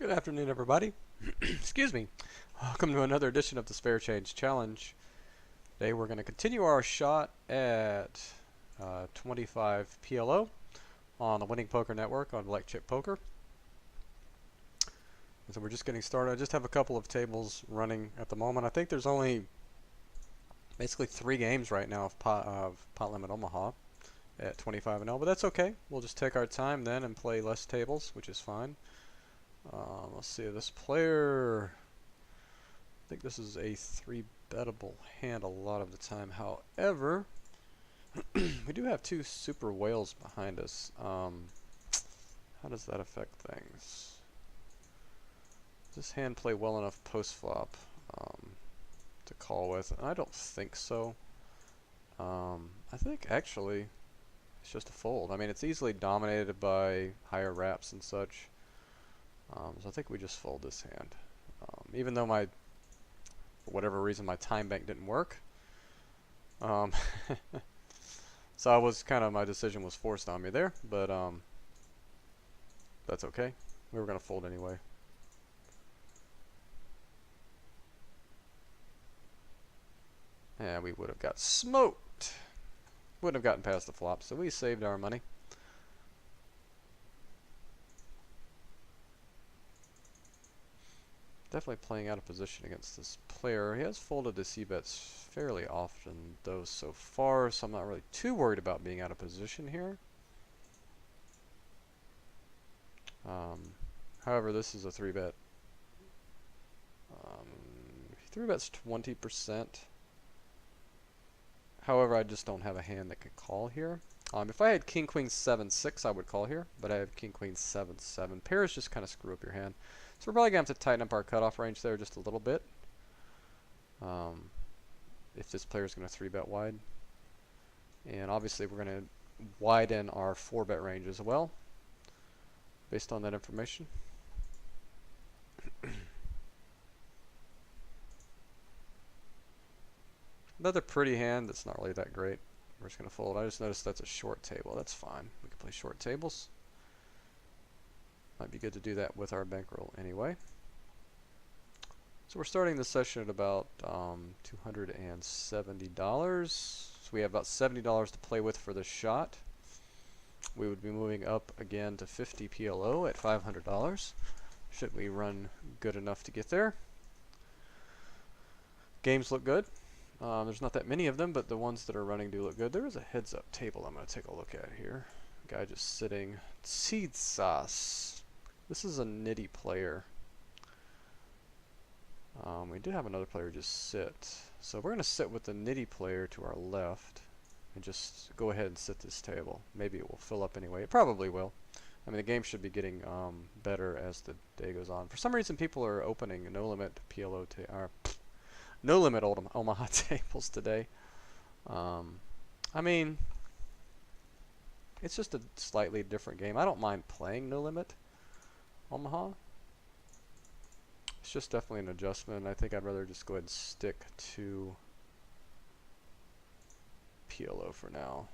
Good afternoon, everybody. Excuse me. Welcome to another edition of the Spare Change Challenge. Today we're going to continue our shot at 25 PLO on the Winning Poker Network on Black Chip Poker. And so we're just getting started. I just have a couple of tables running at the moment. I think there's only basically 3 games right now of Pot Limit Omaha at 25 and 0, but that's okay. We'll just take our time then and play less tables, which is fine. Let's see, this player, I think this is a 3-bettable hand a lot of the time. However, we do have 2 super whales behind us. How does that affect things? Does this hand play well enough post-flop to call with? I don't think so. I think actually it's just a fold. I mean, it's easily dominated by higher wraps and such. So I think we just fold this hand. Even though for whatever reason, my time bank didn't work. So my decision was forced on me there, but that's okay. We were going to fold anyway. And we would have got smoked. Wouldn't have gotten past the flop, so we saved our money. Definitely playing out of position against this player. He has folded to C-bets fairly often, though, so far, so I'm not really too worried about being out of position here. However, this is a 3-bet. 3-bet's 20%. However, I just don't have a hand that could call here. If I had King, Queen, 7, 6, I would call here, but I have King, Queen, 7, 7. Pairs just kind of screw up your hand. So we're probably going to have to tighten up our cutoff range there just a little bit. If this player is going to 3-bet wide. And obviously we're going to widen our 4-bet range as well, based on that information. Another pretty hand that's not really that great. We're just going to fold. I just noticed that's a short table. That's fine. We can play short tables. Might be good to do that with our bankroll anyway. So we're starting the session at about $270. So we have about $70 to play with for this shot. We would be moving up again to 50 PLO at $500. Should we run good enough to get there? Games look good. There's not that many of them, but the ones that are running do look good. There is a heads-up table I'm going to take a look at here. Guy just sitting. Seed sauce. This is a nitty player. We did have another player just sit. So we're going to sit with the nitty player to our left and just go ahead and sit this table. Maybe it will fill up anyway. It probably will. I mean, the game should be getting better as the day goes on. For some reason, people are opening no limit PLO no limit Omaha tables today. I mean, it's just a slightly different game. I don't mind playing no limit Omaha. It's just definitely an adjustment. I think I'd rather just go ahead and stick to PLO for now.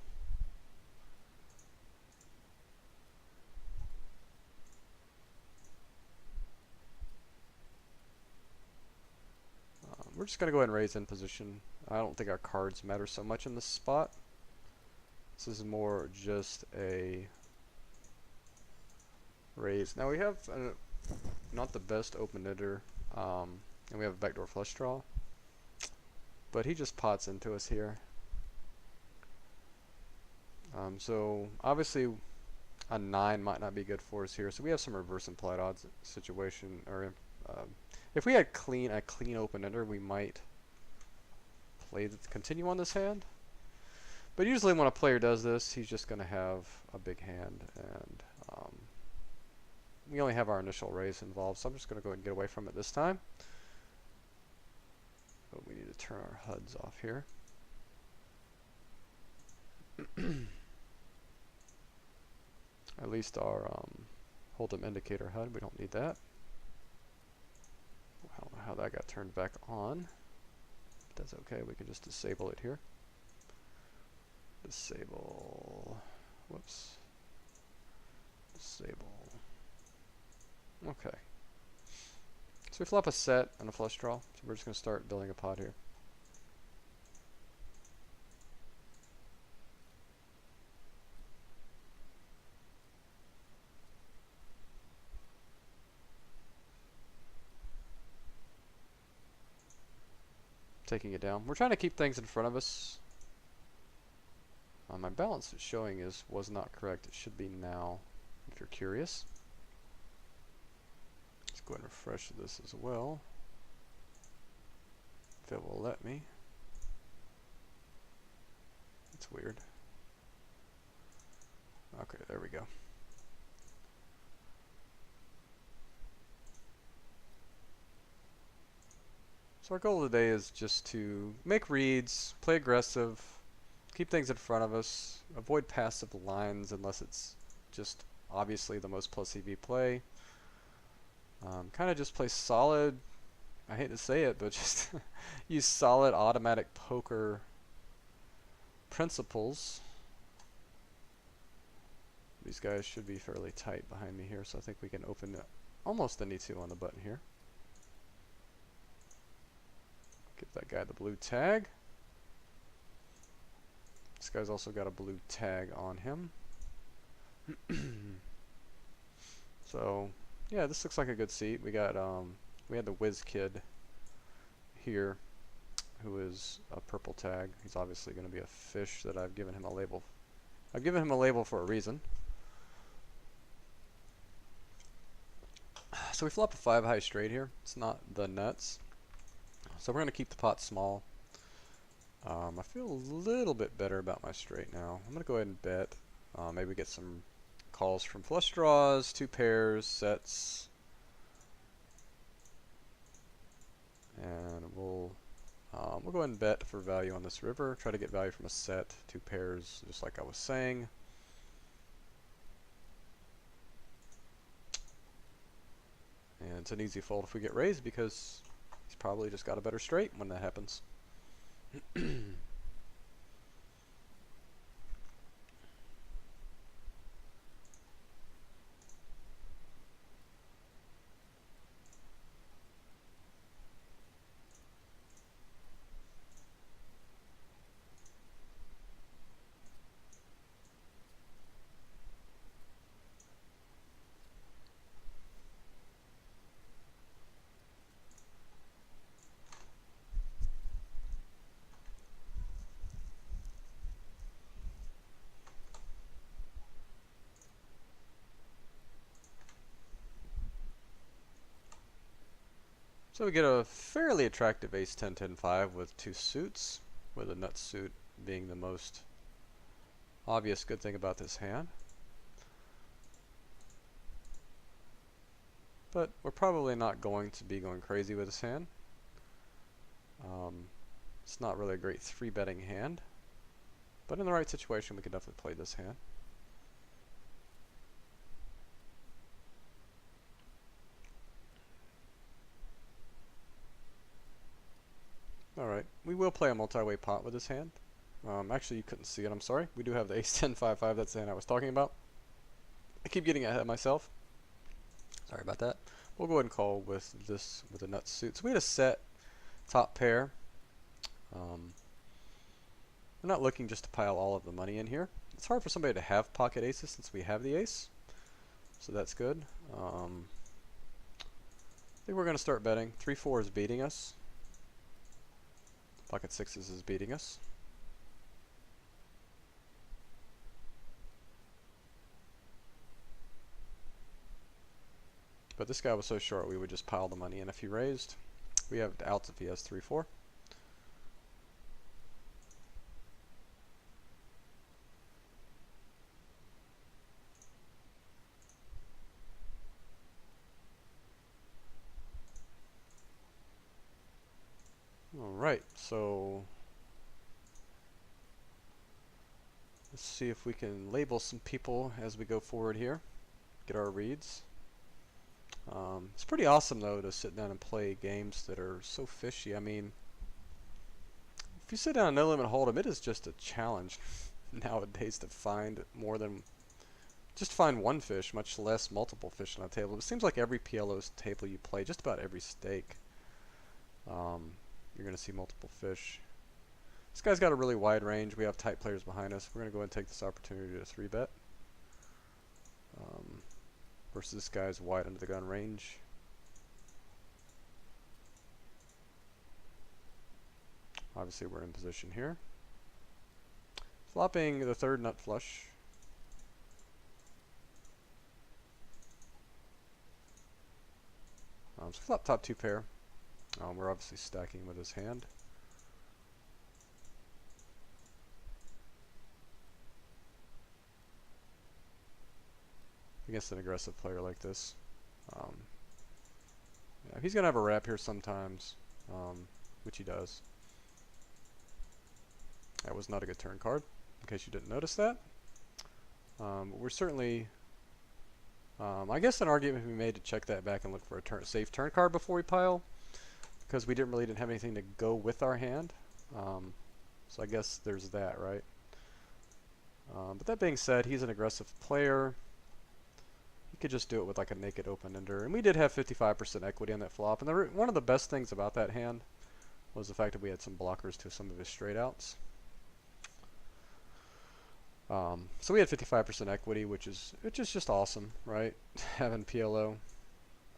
We're just going to go ahead and raise in position. I don't think our cards matter so much in this spot. This is more just a raise. Now we have not the best open-ender, and we have a backdoor flush draw, but he just pots into us here. So obviously a 9 might not be good for us here, so we have some reverse implied odds situation, or if we had a clean open-ender, we might continue on this hand. But usually when a player does this, he's just going to have a big hand, and we only have our initial raise involved, so I'm just going to go ahead and get away from it this time. But we need to turn our HUDs off here. At least our Hold'em indicator HUD, we don't need that. I don't know how that got turned back on. But that's okay, we can just disable it here. Disable, whoops. Disable. Okay. So we flop a set and a flush draw. So we're just going to start building a pot here. Taking it down. We're trying to keep things in front of us. My balance it's showing was not correct. It should be now, if you're curious. Let's go ahead and refresh this as well, if it will let me. It's weird. Okay, there we go. So our goal today is just to make reads, play aggressive, keep things in front of us, avoid passive lines unless it's just obviously the most plus EV play. Kind of just play solid, I hate to say it, but just use solid automatic poker principles. These guys should be fairly tight behind me here, so I think we can open almost any two on the button here. Give that guy the blue tag. This guy's also got a blue tag on him. So yeah, this looks like a good seat. We got we had the Whiz Kid here, who is a purple tag. He's obviously going to be a fish that I've given him a label. I've given him a label for a reason. So we flop a 5 high straight here. It's not the nuts. So we're going to keep the pot small. I feel a little bit better about my straight now. I'm going to go ahead and bet. Maybe get some calls from flush draws, 2 pairs, sets. And we'll go ahead and bet for value on this river. Try to get value from a set, 2 pairs, just like I was saying. And it's an easy fold if we get raised because he's probably just got a better straight when that happens. So we get a fairly attractive ace 10 10 5 with 2 suits, with a nut suit being the most obvious good thing about this hand. But we're probably not going to be going crazy with this hand. It's not really a great 3-betting hand, but in the right situation we could definitely play this hand. Alright, we will play a multi-way pot with this hand. Actually, you couldn't see it, I'm sorry. We do have the ace 10 5 5, that's the hand I was talking about. I keep getting ahead of myself. Sorry about that. We'll go ahead and call with this, with a nut suit. So we had a set top pair. We're not looking just to pile all of the money in here. It's hard for somebody to have pocket aces since we have the ace. So that's good. I think we're going to start betting. 3-4 is beating us. Pocket 6s is beating us. But this guy was so short we would just pile the money in if he raised. We have outs if he has 3-4. Alright, so let's see if we can label some people as we go forward here. Get our reads. It's pretty awesome though to sit down and play games that are so fishy. I mean, if you sit down and no limit hold'em, it is just a challenge nowadays to find more than just find one fish, much less multiple fish on a table. It seems like every PLO's table you play, just about every stake, you're going to see multiple fish. This guy's got a really wide range. We have tight players behind us. We're going to go ahead and take this opportunity to 3-bet. Versus this guy's wide under the gun range. Obviously we're in position here. Flopping the third nut flush. So flop top 2 pair. We're obviously stacking with his hand. Against an aggressive player like this. Yeah, he's going to have a wrap here sometimes, which he does. That was not a good turn card, in case you didn't notice that. But we're certainly... I guess an argument can be made to check that back and look for a safe turn card before we pile, because we really didn't have anything to go with our hand. So I guess there's that, right? But that being said, he's an aggressive player. He could just do it with like a naked open-ender. And we did have 55% equity on that flop. And one of the best things about that hand was the fact that we had some blockers to some of his straight outs. So we had 55% equity, which is just awesome, right? Having PLO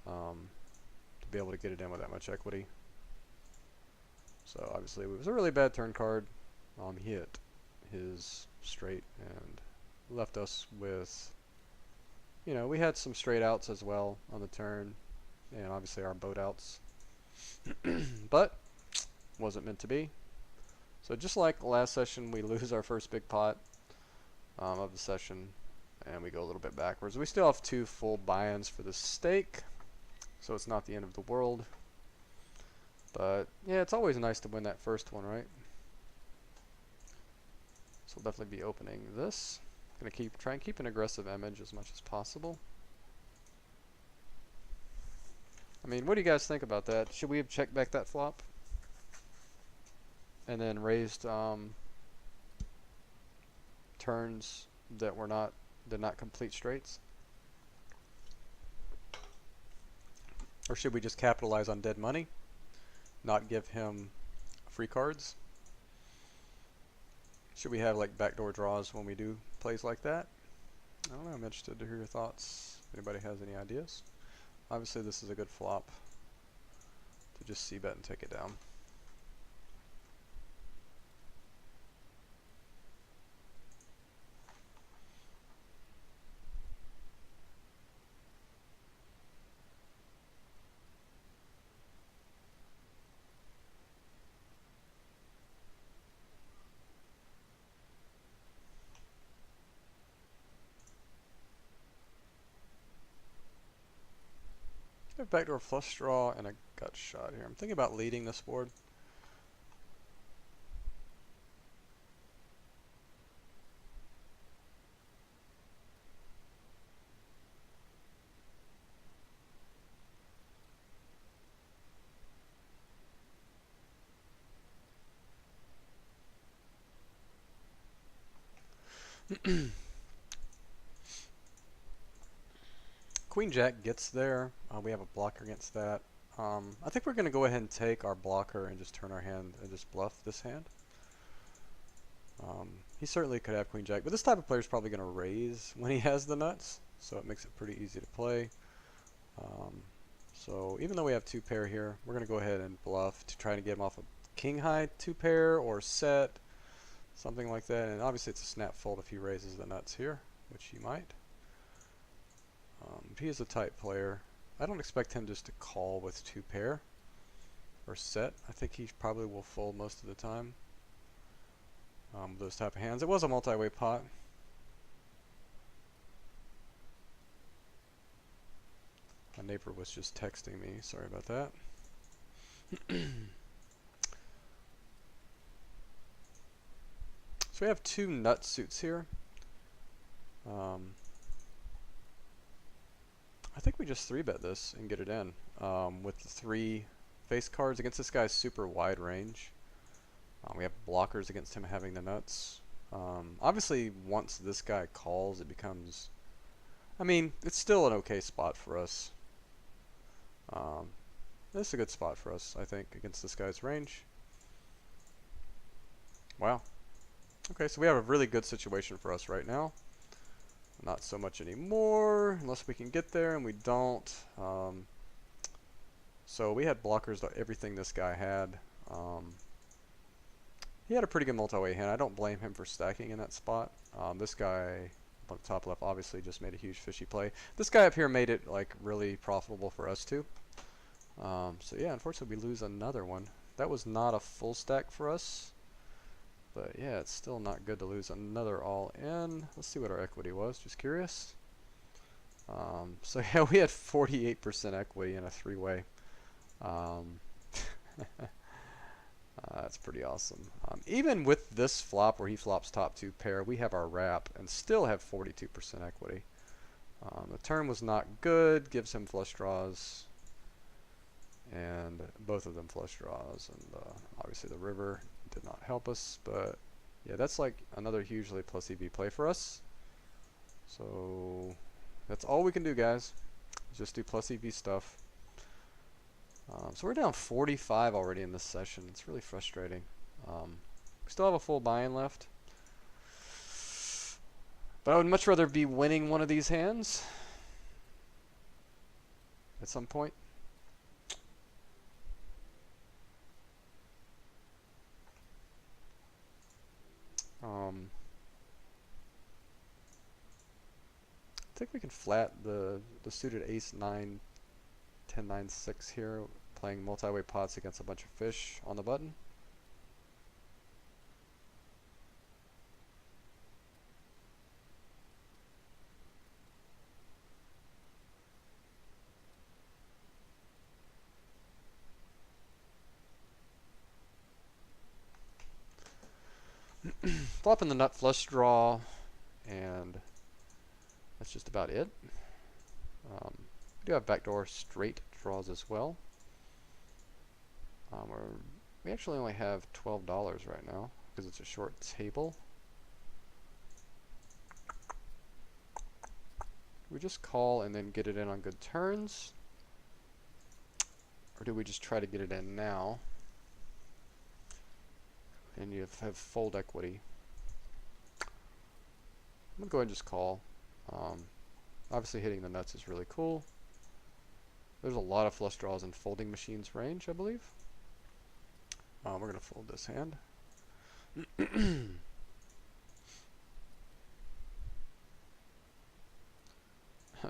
to be able to get it in with that much equity. So obviously it was a really bad turn card. He hit his straight and left us with, you know, we had some straight outs as well on the turn, and obviously our boat outs. But wasn't meant to be. So just like last session, we lose our first big pot of the session, and we go a little bit backwards. We still have 2 full buy-ins for the stake, so it's not the end of the world. But yeah, it's always nice to win that first one, right? So we'll definitely be opening this. Gonna try and keep an aggressive image as much as possible. I mean, what do you guys think about that? Should we have checked back that flop and then raised turns that did not complete straights? Or should we just capitalize on dead money, not give him free cards? Should we have like backdoor draws when we do plays like that? I don't know, I'm interested to hear your thoughts. If anybody has any ideas. Obviously this is a good flop to just c-bet and take it down. I have backdoor flush draw and a gut shot here. I'm thinking about leading this board. Queen Jack gets there. We have a blocker against that. I think we're going to go ahead and take our blocker and just turn our hand and just bluff this hand. He certainly could have Queen Jack, but this type of player is probably going to raise when he has the nuts, so it makes it pretty easy to play. So even though we have 2 pair here, we're going to go ahead and bluff to try to get him off a king high 2 pair or set, something like that. And obviously it's a snap fold if he raises the nuts here, which he might. He is a tight player. I don't expect him just to call with 2 pair or set. I think he probably will fold most of the time. Those type of hands. It was a multi-way pot. My neighbor was just texting me. Sorry about that. So we have 2 nut suits here. I think we just 3-bet this and get it in with the 3 face cards against this guy's super wide range. We have blockers against him having the nuts. Obviously, once this guy calls, it becomes I mean, it's still an okay spot for us. Um, this is a good spot for us, I think, against this guy's range. Wow. Okay, so we have a really good situation for us right now. Not so much anymore, unless we can get there, and we don't. So we had blockers to everything this guy had. He had a pretty good multi-way hand. I don't blame him for stacking in that spot. This guy on the top left obviously just made a huge fishy play. This guy up here made it like really profitable for us too. So yeah, unfortunately we lose another one. That was not a full stack for us. But yeah, it's still not good to lose another all in. Let's see what our equity was, just curious. So yeah, we had 48% equity in a three-way. That's pretty awesome. Even with this flop where he flops top two pair, we have our wrap and still have 42% equity. The turn was not good, gives him flush draws, and both of them flush draws, and obviously the river did not help us, but yeah, that's like another hugely plus EV play for us. So that's all we can do, guys. Just do plus EV stuff. So we're down 45 already in this session. It's really frustrating. We still have a full buy-in left. But I would much rather be winning one of these hands at some point. I think we can flat the suited ace 9, 10, 9, 6 here, playing multi-way pots against a bunch of fish on the button. Flopping the nut flush draw, and that's just about it. We do have backdoor straight draws as well. We actually only have $12 right now because it's a short table. We just call and then get it in on good turns, or do we just try to get it in now and you have fold equity? I'm gonna go ahead and just call. Obviously hitting the nuts is really cool. There's a lot of flush draws in folding machines range, I believe. We're going to fold this hand.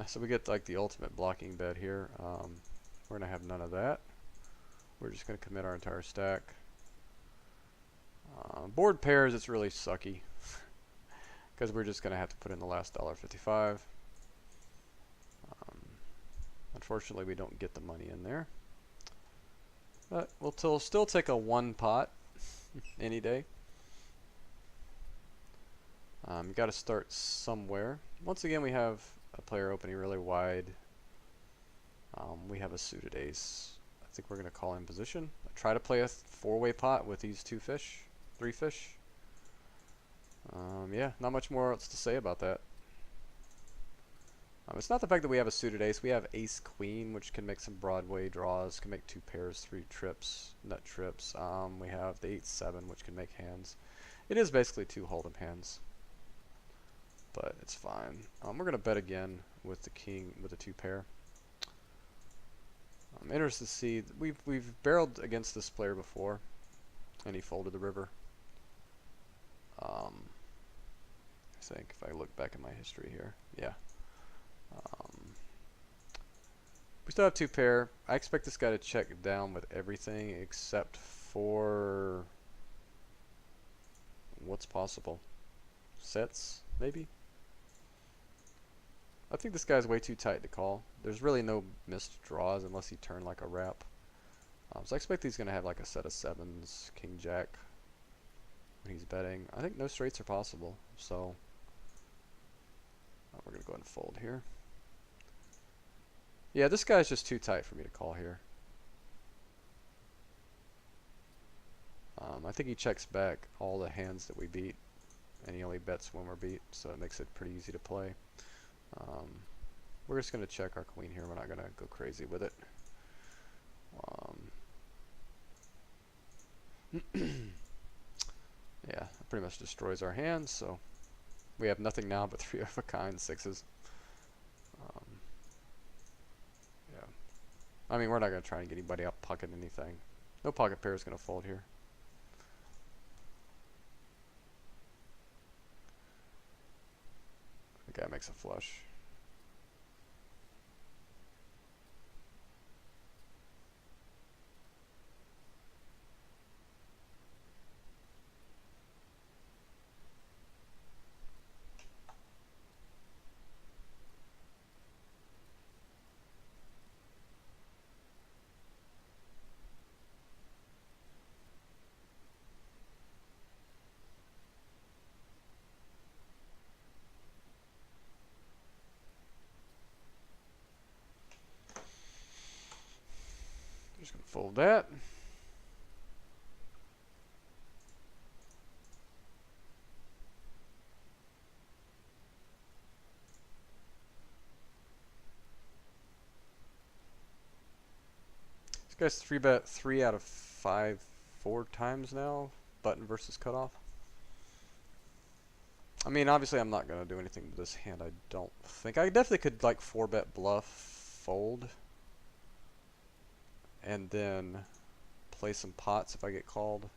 So we get like the ultimate blocking bet here. We're going to have none of that. We're just going to commit our entire stack. Board pairs, it's really sucky because we're just going to have to put in the last $1.55. Unfortunately, we don't get the money in there. But we'll still take a one pot any day. You got to start somewhere. Once again, we have a player opening really wide. We have a suited ace. I think we're going to call in position. Try to play a four-way pot with these three fish. Yeah, not much more else to say about that. It's not the fact that we have a suited ace. We have ace queen, which can make some Broadway draws, can make two pairs, three trips, nut trips. We have the 8-7, which can make hands. It is basically two hold'em hands, but it's fine. We're gonna bet again with the king with the two pair. I'm interested to see. We've barreled against this player before, and he folded the river. I think if I look back at my history here, yeah. We still have two pair. I expect this guy to check down with everything except for what's possible. Sets, maybe? I think this guy's way too tight to call. There's really no missed draws unless he turned like a wrap. So I expect he's going to have like a set of sevens, king jack when he's betting. I think no straights are possible, so we're going to go ahead and fold here. Yeah, this guy's just too tight for me to call here. I think he checks back all the hands that we beat, and he only bets when we're beat, so it makes it pretty easy to play. We're just going to check our queen here. We're not going to go crazy with it. Yeah, it pretty much destroys our hands, so we have nothing now but 3 of a kind sixes. Yeah. I mean, we're not going to try and get anybody out pocket anything. No pocket pair is going to fold here. The guy makes a flush. Just going to fold that. This guy's 3-bet 3 out of 5 4 times now. Button versus cutoff. I mean, obviously I'm not going to do anything with this hand, I don't think. I definitely could like 4-bet bluff, fold, and then play some pots if I get called.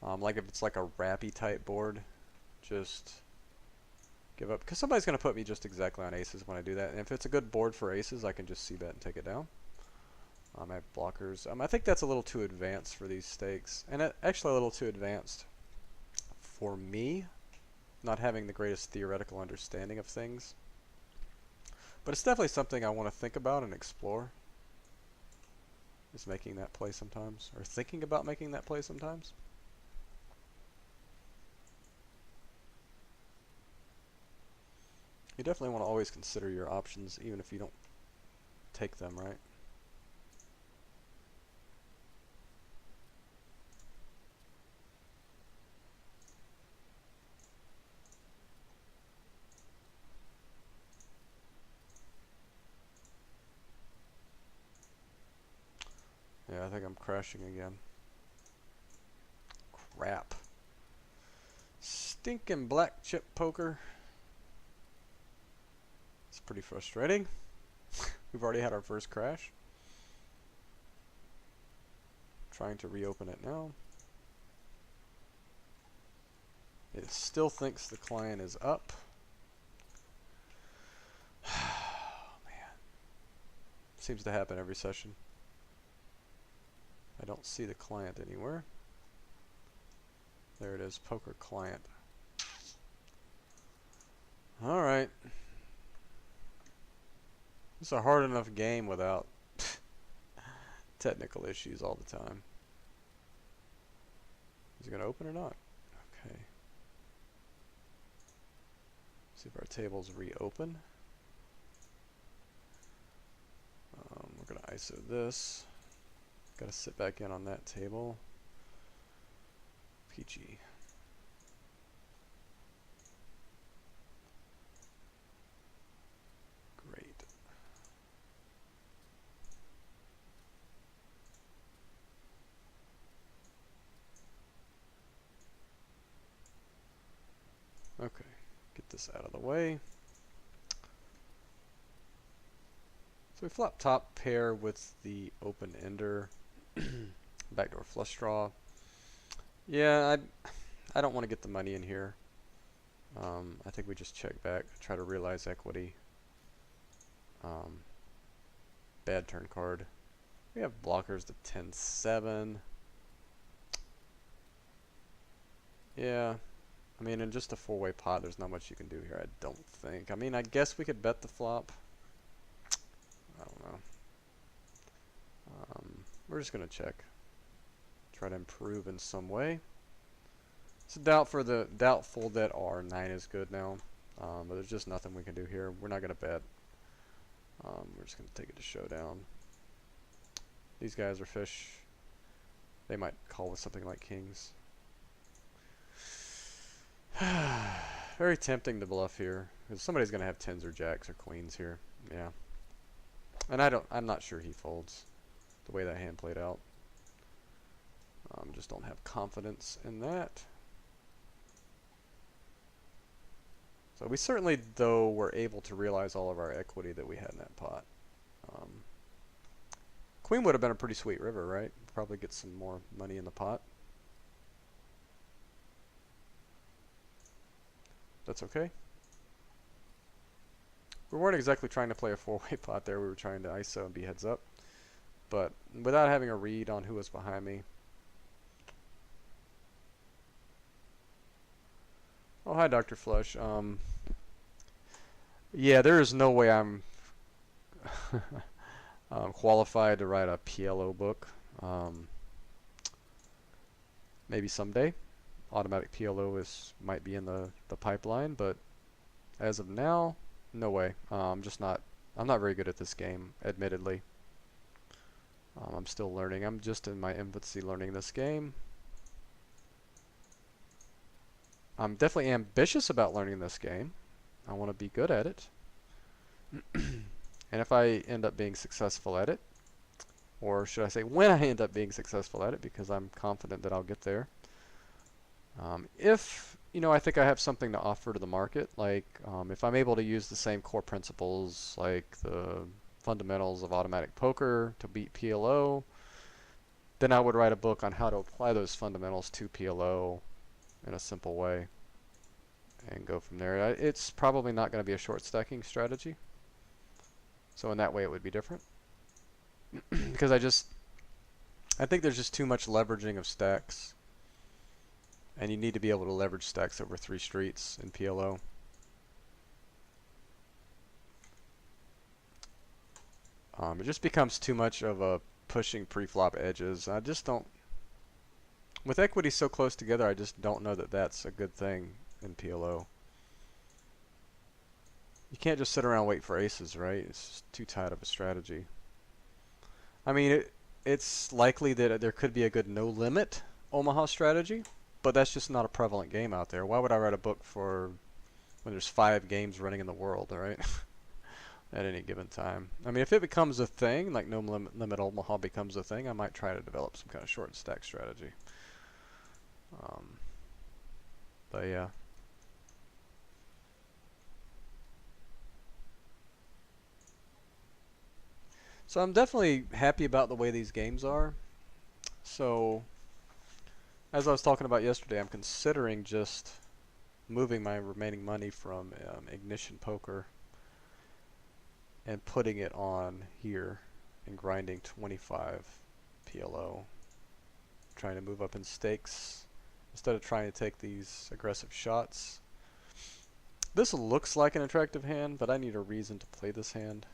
Like if it's like a rappy type board, just give up. Because somebody's going to put me just exactly on aces when I do that. And if it's a good board for aces, I can just c-bet and take it down. I have blockers. I think that's a little too advanced for these stakes. And actually a little too advanced for me, not having the greatest theoretical understanding of things. But it's definitely something I want to think about and explore. Is making that play sometimes. Or thinking about making that play sometimes. You definitely want to always consider your options, even if you don't take them, right? Yeah, I think I'm crashing again. Crap. Stinking black chip poker. It's pretty frustrating. We've already had our first crash. Trying to reopen it now. It still thinks the client is up. Oh, man. Seems to happen every session. I don't see the client anywhere. There it is, poker client. Alright. It's a hard enough game without technical issues all the time. Is it going to open or not? Okay. See if our tables reopen. We're going to ISO this. Got to sit back in on that table. PG. Great. Okay, get this out of the way. So we flop top pair with the open ender. Backdoor flush draw. Yeah, I don't want to get the money in here. I think we just check back, try to realize equity. Bad turn card. We have blockers to 10-7. Yeah, I mean, in just a four-way pot, there's not much you can do here, I don't think. I mean, I guess we could bet the flop. I don't know. We're just going to check. Try to improve in some way. It's doubtful that our 9 is good now. But there's just nothing we can do here. We're not going to bet. We're just going to take it to showdown. These guys are fish. They might call with something like kings. Very tempting to bluff here. because somebody's gonna have tens or jacks or queens here. Yeah, and I'm not sure he folds the way that hand played out. Just don't have confidence in that. So we certainly, though, were able to realize all of our equity that we had in that pot. Queen would have been a pretty sweet river, right? Probably get some more money in the pot. That's okay. We weren't exactly trying to play a four-way pot there. We were trying to ISO and be heads up. But without having a read on who was behind me. Oh, hi, Dr. Flush. Yeah, there is no way I'm qualified to write a PLO book. Maybe someday. Automatic PLO might be in the pipeline, but as of now, no way. I'm not very good at this game, admittedly. I'm still learning. I'm just in my infancy learning this game. I'm definitely ambitious about learning this game. I want to be good at it. And if I end up being successful at it, or should I say when I end up being successful at it, because I'm confident that I'll get there. If, I think I have something to offer to the market, like if I'm able to use the same core principles, like the fundamentals of automatic poker to beat PLO, then I would write a book on how to apply those fundamentals to PLO in a simple way and go from there. It's probably not going to be a short stacking strategy. So in that way it would be different. Because I think there's just too much leveraging of stacks. And you need to be able to leverage stacks over 3 streets in PLO. It just becomes too much of a pushing pre-flop edges. I just don't... With equity so close together, I just don't know that that's a good thing in PLO. You can't just sit around and wait for aces, right? It's just too tight of a strategy. I mean, it's likely that there could be a good no-limit Omaha strategy, but that's just not a prevalent game out there. Why would I write a book for when there's 5 games running in the world, right? At any given time. I mean, if it becomes a thing, like no limit Omaha becomes a thing, I might try to develop some kind of short stack strategy. But yeah. So I'm definitely happy about the way these games are. So, as I was talking about yesterday, I'm considering just moving my remaining money from Ignition Poker and putting it on here and grinding 25 PLO. Trying to move up in stakes instead of trying to take these aggressive shots. This looks like an attractive hand, but I need a reason to play this hand.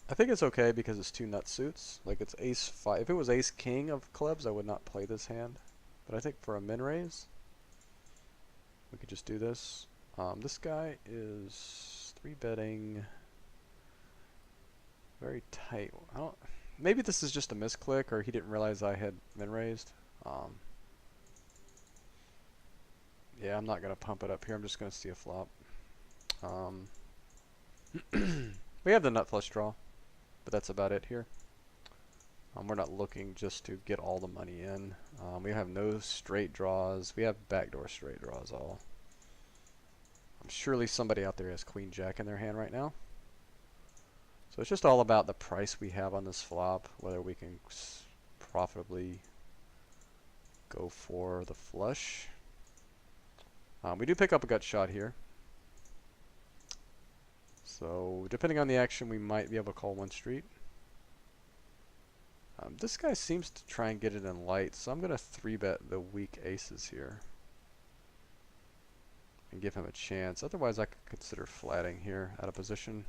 I think it's okay because it's 2 nut suits. Like it's ace 5. If it was ace king of clubs, I would not play this hand. But I think for a min raise, we could just do this. This guy is 3-betting very tight. Maybe this is just a misclick, or he didn't realize I had min raised. Yeah, I'm not gonna pump it up here. I'm just gonna see a flop. We have the nut flush draw, but that's about it here. We're not looking just to get all the money in. We have no straight draws. We have backdoor straight draws all. Surely somebody out there has queen jack in their hand right now. So it's just all about the price we have on this flop, whether we can profitably go for the flush. We do pick up a gut shot here. So depending on the action, we might be able to call 1 street. This guy seems to try and get it in light, so I'm going to 3-bet the weak aces here and give him a chance. Otherwise, I could consider flatting here out of position.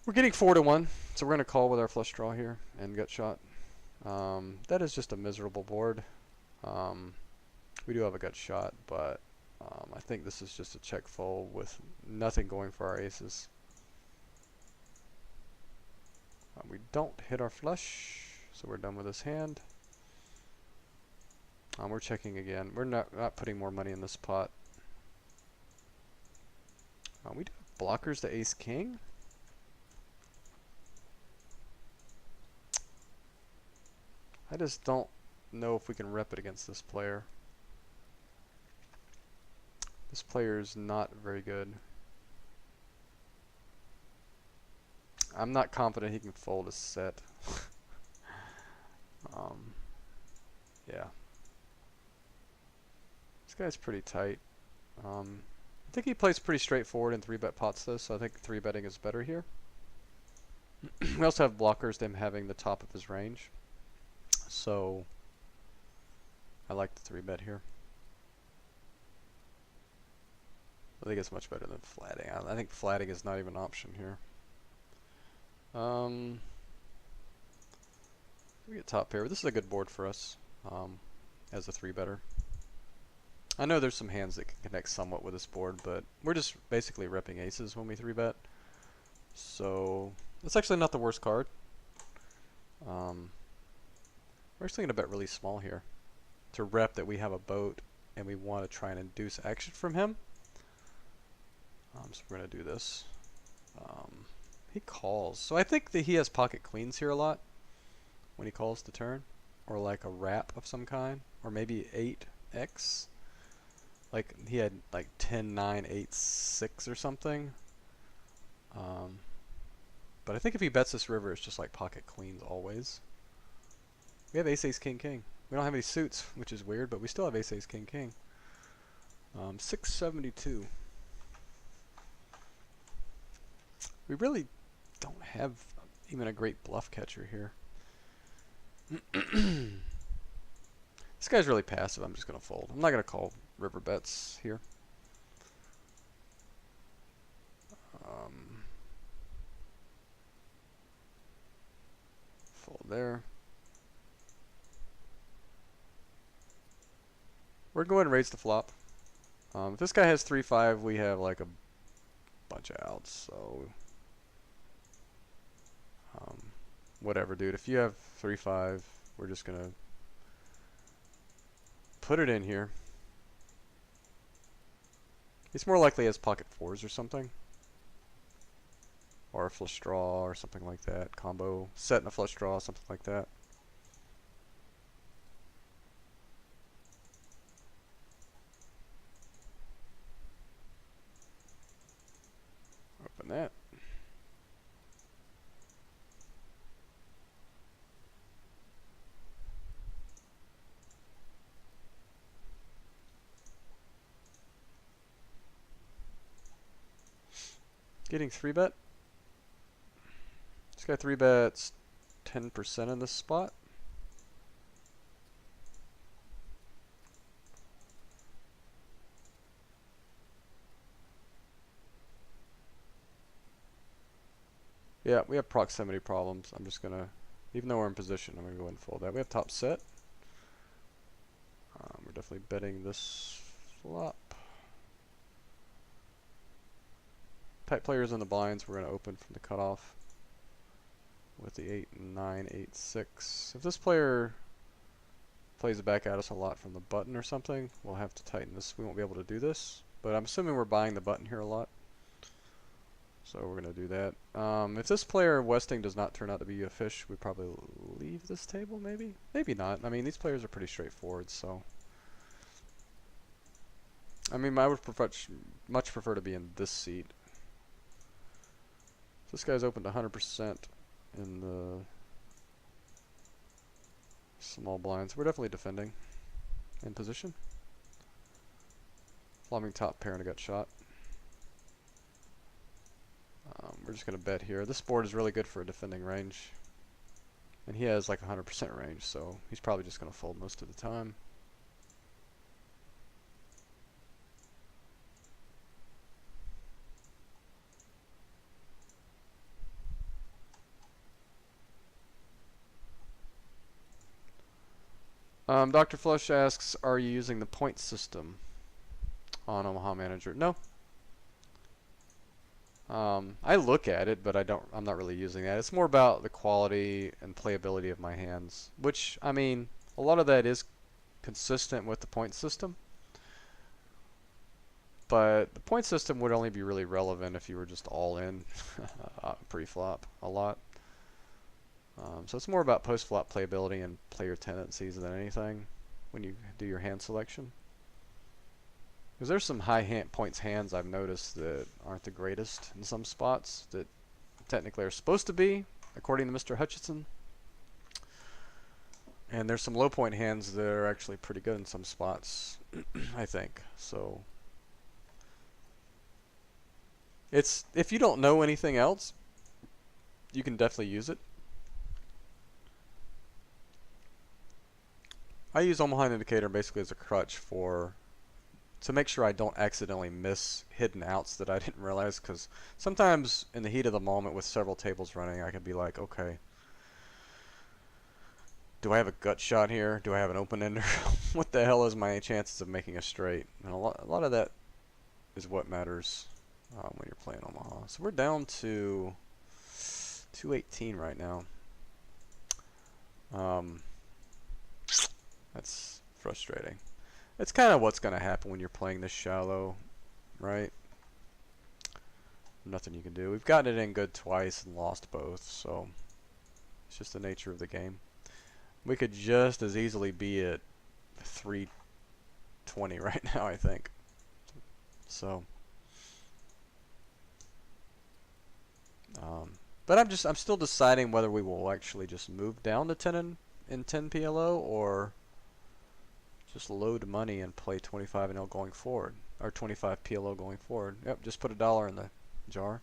We're getting 4-1, so we're going to call with our flush draw here and gut shot. That is just a miserable board. We do have a gut shot, but I think this is just a check fold with nothing going for our aces. We don't hit our flush, so we're done with this hand. We're checking again. We're not putting more money in this pot. We do have blockers to ace king. I just don't know if we can rep it against this player. This player is not very good. I'm not confident he can fold a set. Yeah. This guy's pretty tight. I think he plays pretty straightforward in 3-bet pots though, so I think 3-betting is better here. We also have blockers to him having the top of his range. So I like the 3-bet here. I think it's much better than flatting. I think flatting is not even an option here. We get top pair. This is a good board for us as a 3-better. I know there's some hands that can connect somewhat with this board, but we're just basically repping aces when we 3-bet. So it's actually not the worst card. We're actually going to bet really small here to rep that we have a boat and we want to try and induce action from him. So we're going to do this. He calls. So I think that he has pocket queens here a lot when he calls the turn. Or like a wrap of some kind. Or maybe 8x. Like he had like 10, 9, 8, 6 or something. But I think if he bets this river, it's just like pocket queens always. We have ace, ace, king, king. We don't have any suits, which is weird, but we still have ace, ace, king, king. 672. We really don't have even a great bluff catcher here. This guy's really passive. I'm just going to fold. I'm not going to call river bets here. Fold there. We're going to raise the flop. If this guy has 3-5, we have like a bunch of outs. So whatever, dude. If you have 3-5, we're just gonna put it in here. It's more likely as pocket fours or something, or a flush draw or something like that. Combo set and a flush draw, something like that. Open that. Getting 3-bet. This guy 3-bets 10% in this spot. Yeah, we have proximity problems. I'm just gonna, even though we're in position, I'm gonna go ahead and fold that. We have top set. We're definitely betting this flop. Tight players in the blinds, we're going to open from the cutoff with the 8, 9, 8, 6. If this player plays it back at us a lot from the button or something, we'll have to tighten this. We won't be able to do this, but I'm assuming we're buying the button here a lot. So we're going to do that. If this player Westing does not turn out to be a fish, we probably leave this table maybe? Maybe not. I mean, these players are pretty straightforward, so. I mean, I would much prefer to be in this seat. This guy's opened 100% in the small blinds. We're definitely defending in position. Flopping top pair and a gut shot. We're just going to bet here. This board is really good for a defending range. And he has like 100% range, so he's probably just going to fold most of the time. Dr. Flush asks, are you using the point system on Omaha Manager? No. I look at it, but I'm not really using that. It's more about the quality and playability of my hands, which, I mean, a lot of that is consistent with the point system. But the point system would only be really relevant if you were just all in pre-flop a lot. So it's more about post-flop playability and player tendencies than anything when you do your hand selection. Because there's some high points hands I've noticed that aren't the greatest in some spots that technically are supposed to be, according to Mr. Hutchinson. And there's some low point hands that are actually pretty good in some spots, I think. So it's, if you don't know anything else, you can definitely use it. I use Omaha Indicator basically as a crutch to make sure I don't accidentally miss hidden outs that I didn't realize, because sometimes in the heat of the moment with several tables running, I could be like, okay, do I have a gut shot here? Do I have an open ender? What the hell is my chances of making a straight? And a lot of that is what matters when you're playing Omaha. So we're down to 218 right now. That's frustrating. It's kind of what's going to happen when you're playing this shallow, right? Nothing you can do. We've gotten it in good twice and lost both, so it's just the nature of the game. We could just as easily be at 320 right now, I think. So, but I'm still deciding whether we will actually just move down to 10 in 10 PLO or just load money and play 25 and L going forward, or 25 PLO going forward. Yep, just put $1 in the jar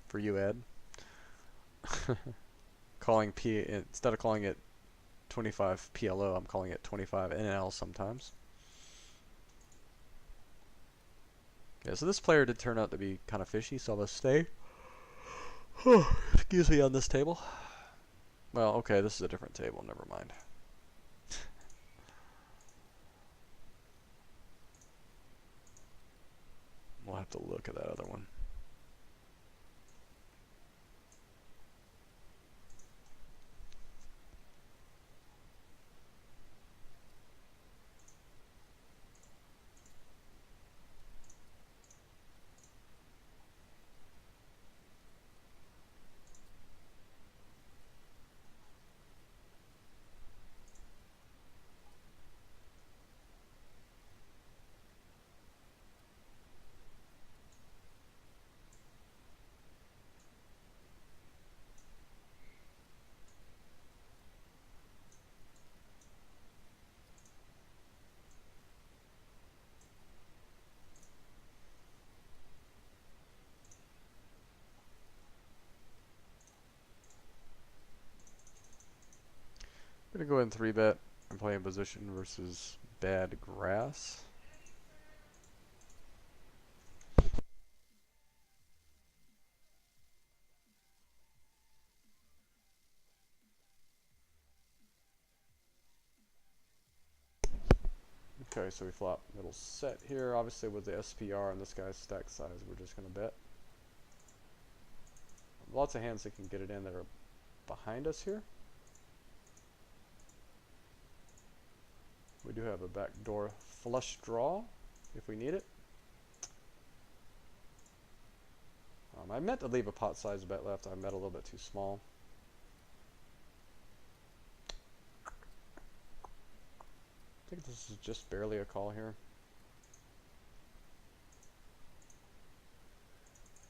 for you, Ed. Instead of calling it 25 PLO, I'm calling it 25 NL sometimes. Okay, so this player did turn out to be kind of fishy, so let's stay. Excuse me on this table. Well, okay, this is a different table, never mind. We'll have to look at that other one. I'm gonna go ahead and 3-bet and play in position versus bad grass. Okay, so we flop middle set here. Obviously with the SPR and this guy's stack size, we're just gonna bet. Lots of hands that can get it in that are behind us here. We do have a backdoor flush draw if we need it. I meant to leave a pot size bet left. I bet a little bit too small. I think this is just barely a call here.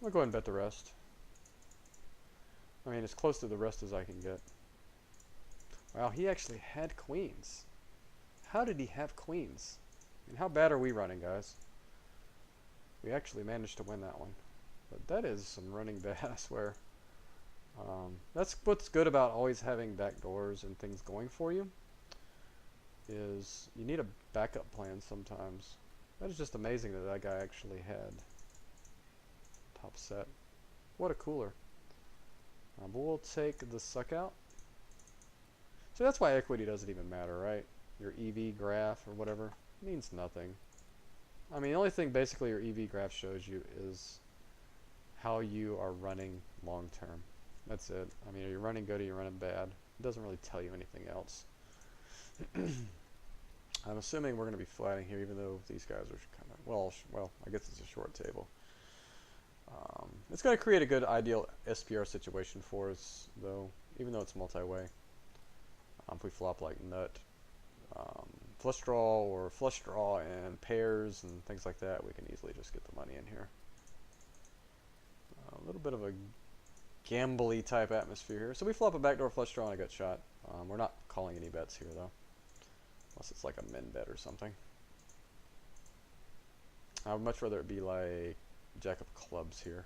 I'll go ahead and bet the rest. I mean, as close to the rest as I can get. Wow, he actually had queens. How did he have queens? I mean, how bad are we running, guys? We actually managed to win that one. But that is some running bad, I swear. That's what's good about always having backdoors and things going for you, is you need a backup plan sometimes. That is just amazing that that guy actually had top set. What a cooler. But we'll take the suck out. So that's why equity doesn't even matter, right? Your EV graph or whatever means nothing. I mean, the only thing basically your EV graph shows you is how you are running long term. That's it. I mean, are you running good or are you running bad? It doesn't really tell you anything else. I'm assuming we're going to be flatting here, even though these guys are kind of, well, I guess it's a short table. It's going to create a good ideal SPR situation for us, though, even though it's multi-way. If we flop like nut, flush draw, or flush draw and pairs and things like that, we can easily just get the money in here. A little bit of a gambly type atmosphere here. So we flop a backdoor flush draw and a gut shot. We're not calling any bets here, though, unless it's like a min bet or something. I would much rather it be like jack of clubs here.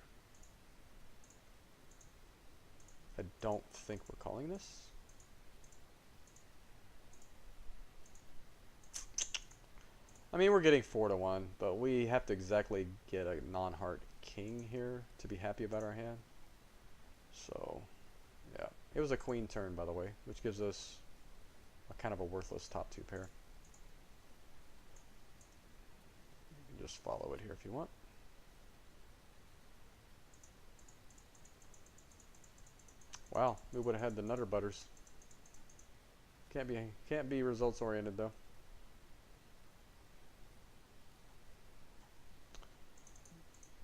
I don't think we're calling this. I mean, we're getting 4-1, but we have to exactly get a non-heart king here to be happy about our hand. So, yeah. It was a queen turn, by the way, which gives us a kind of a worthless top two pair. You can just follow it here if you want. Wow, we would have had the Nutter Butters. Can't be results oriented though.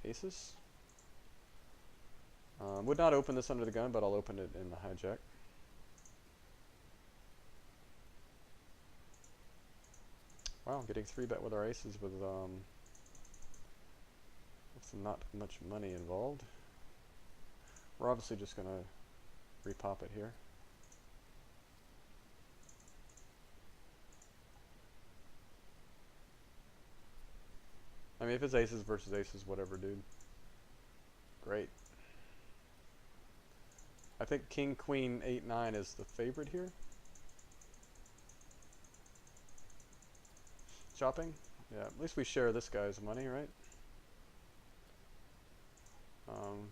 Aces. Would not open this under the gun, but I'll open it in the hijack. Wow, getting 3-bet with our aces with not much money involved. We're obviously just gonna repop it here. I mean, if it's aces versus aces, whatever, dude. Great. I think king, queen, 8, 9 is the favorite here. Chopping? Yeah, at least we share this guy's money, right?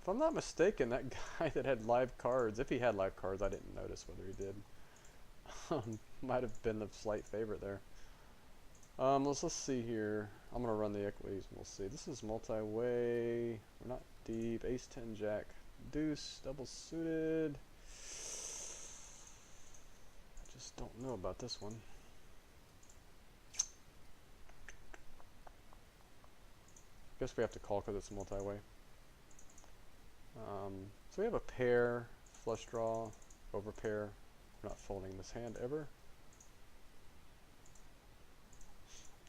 If I'm not mistaken, that guy that had live cards, if he had live cards, I didn't notice whether he did. Might have been the slight favorite there. Let's see here. I'm going to run the equities and we'll see. This is multi-way. We're not deep. Ace, 10, jack, deuce, double suited. I just don't know about this one. Guess we have to call because it's multi-way. So we have a pair, flush draw, over pair. We're not folding this hand ever.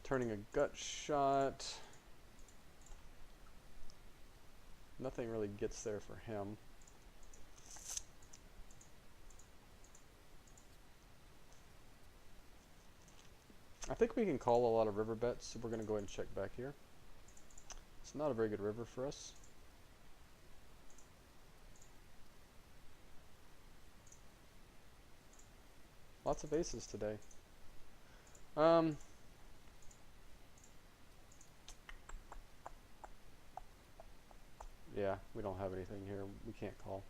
Turning a gut shot. Nothing really gets there for him. I think we can call a lot of river bets, so we're going to go ahead and check back here. It's not a very good river for us. Lots of aces today. Yeah, we don't have anything here. We can't call.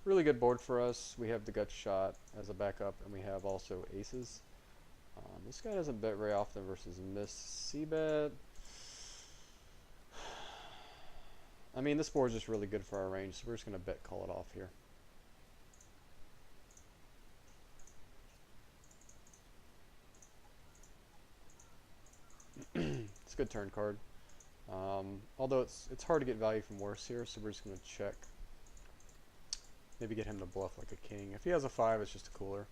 Really good board for us. We have the gut shot as a backup, and we have also aces. This guy doesn't bet very often versus miss c-bet. I mean, this board is just really good for our range, so we're just going to bet call it off here. It's a good turn card. Although it's hard to get value from worse here, so we're just going to check. Maybe get him to bluff like a king. If he has a 5, it's just a cooler.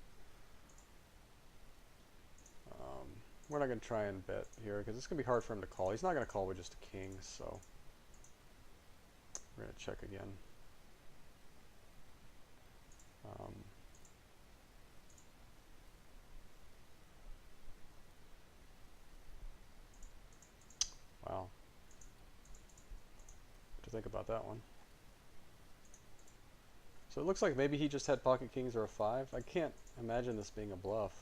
We're not going to try and bet here because it's going to be hard for him to call. He's not going to call with just a king, so we're going to check again. Wow. What to think about that one? So it looks like maybe he just had pocket kings or a 5. I can't imagine this being a bluff.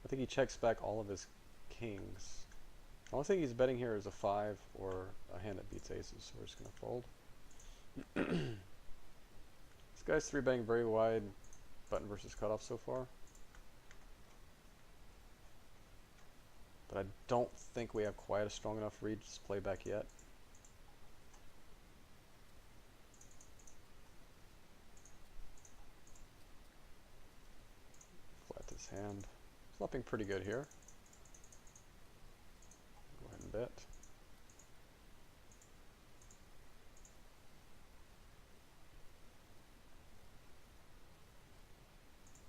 I think he checks back all of his kings. The only thing he's betting here is a 5 or a hand that beats aces, so we're just going to fold. This guy's 3-betting very wide button versus cutoff so far. But I don't think we have quite a strong enough read to play back yet. Flopping pretty good here. Go ahead and bet.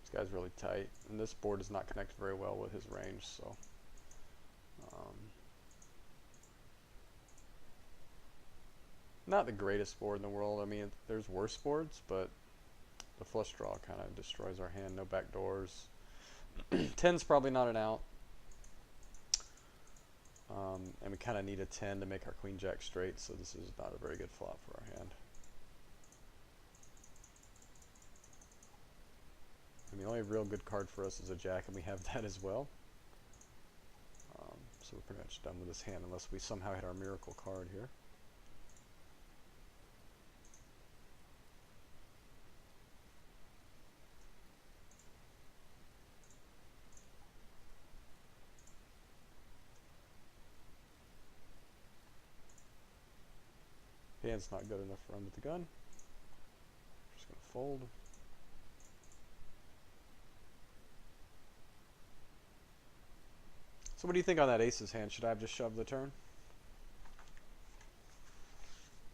This guy's really tight, and this board does not connect very well with his range, so not the greatest board in the world. I mean, there's worse boards, but the flush draw kind of destroys our hand. No back doors. 10's probably not an out. And we kind of need a 10 to make our queen jack straight, so this is not a very good flop for our hand. And the only real good card for us is a jack, and we have that as well. So we're pretty much done with this hand unless we somehow hit our miracle card here. Hand's not good enough to run with the gun. Just gonna fold. So what do you think on that aces hand? Should I have just shoved the turn?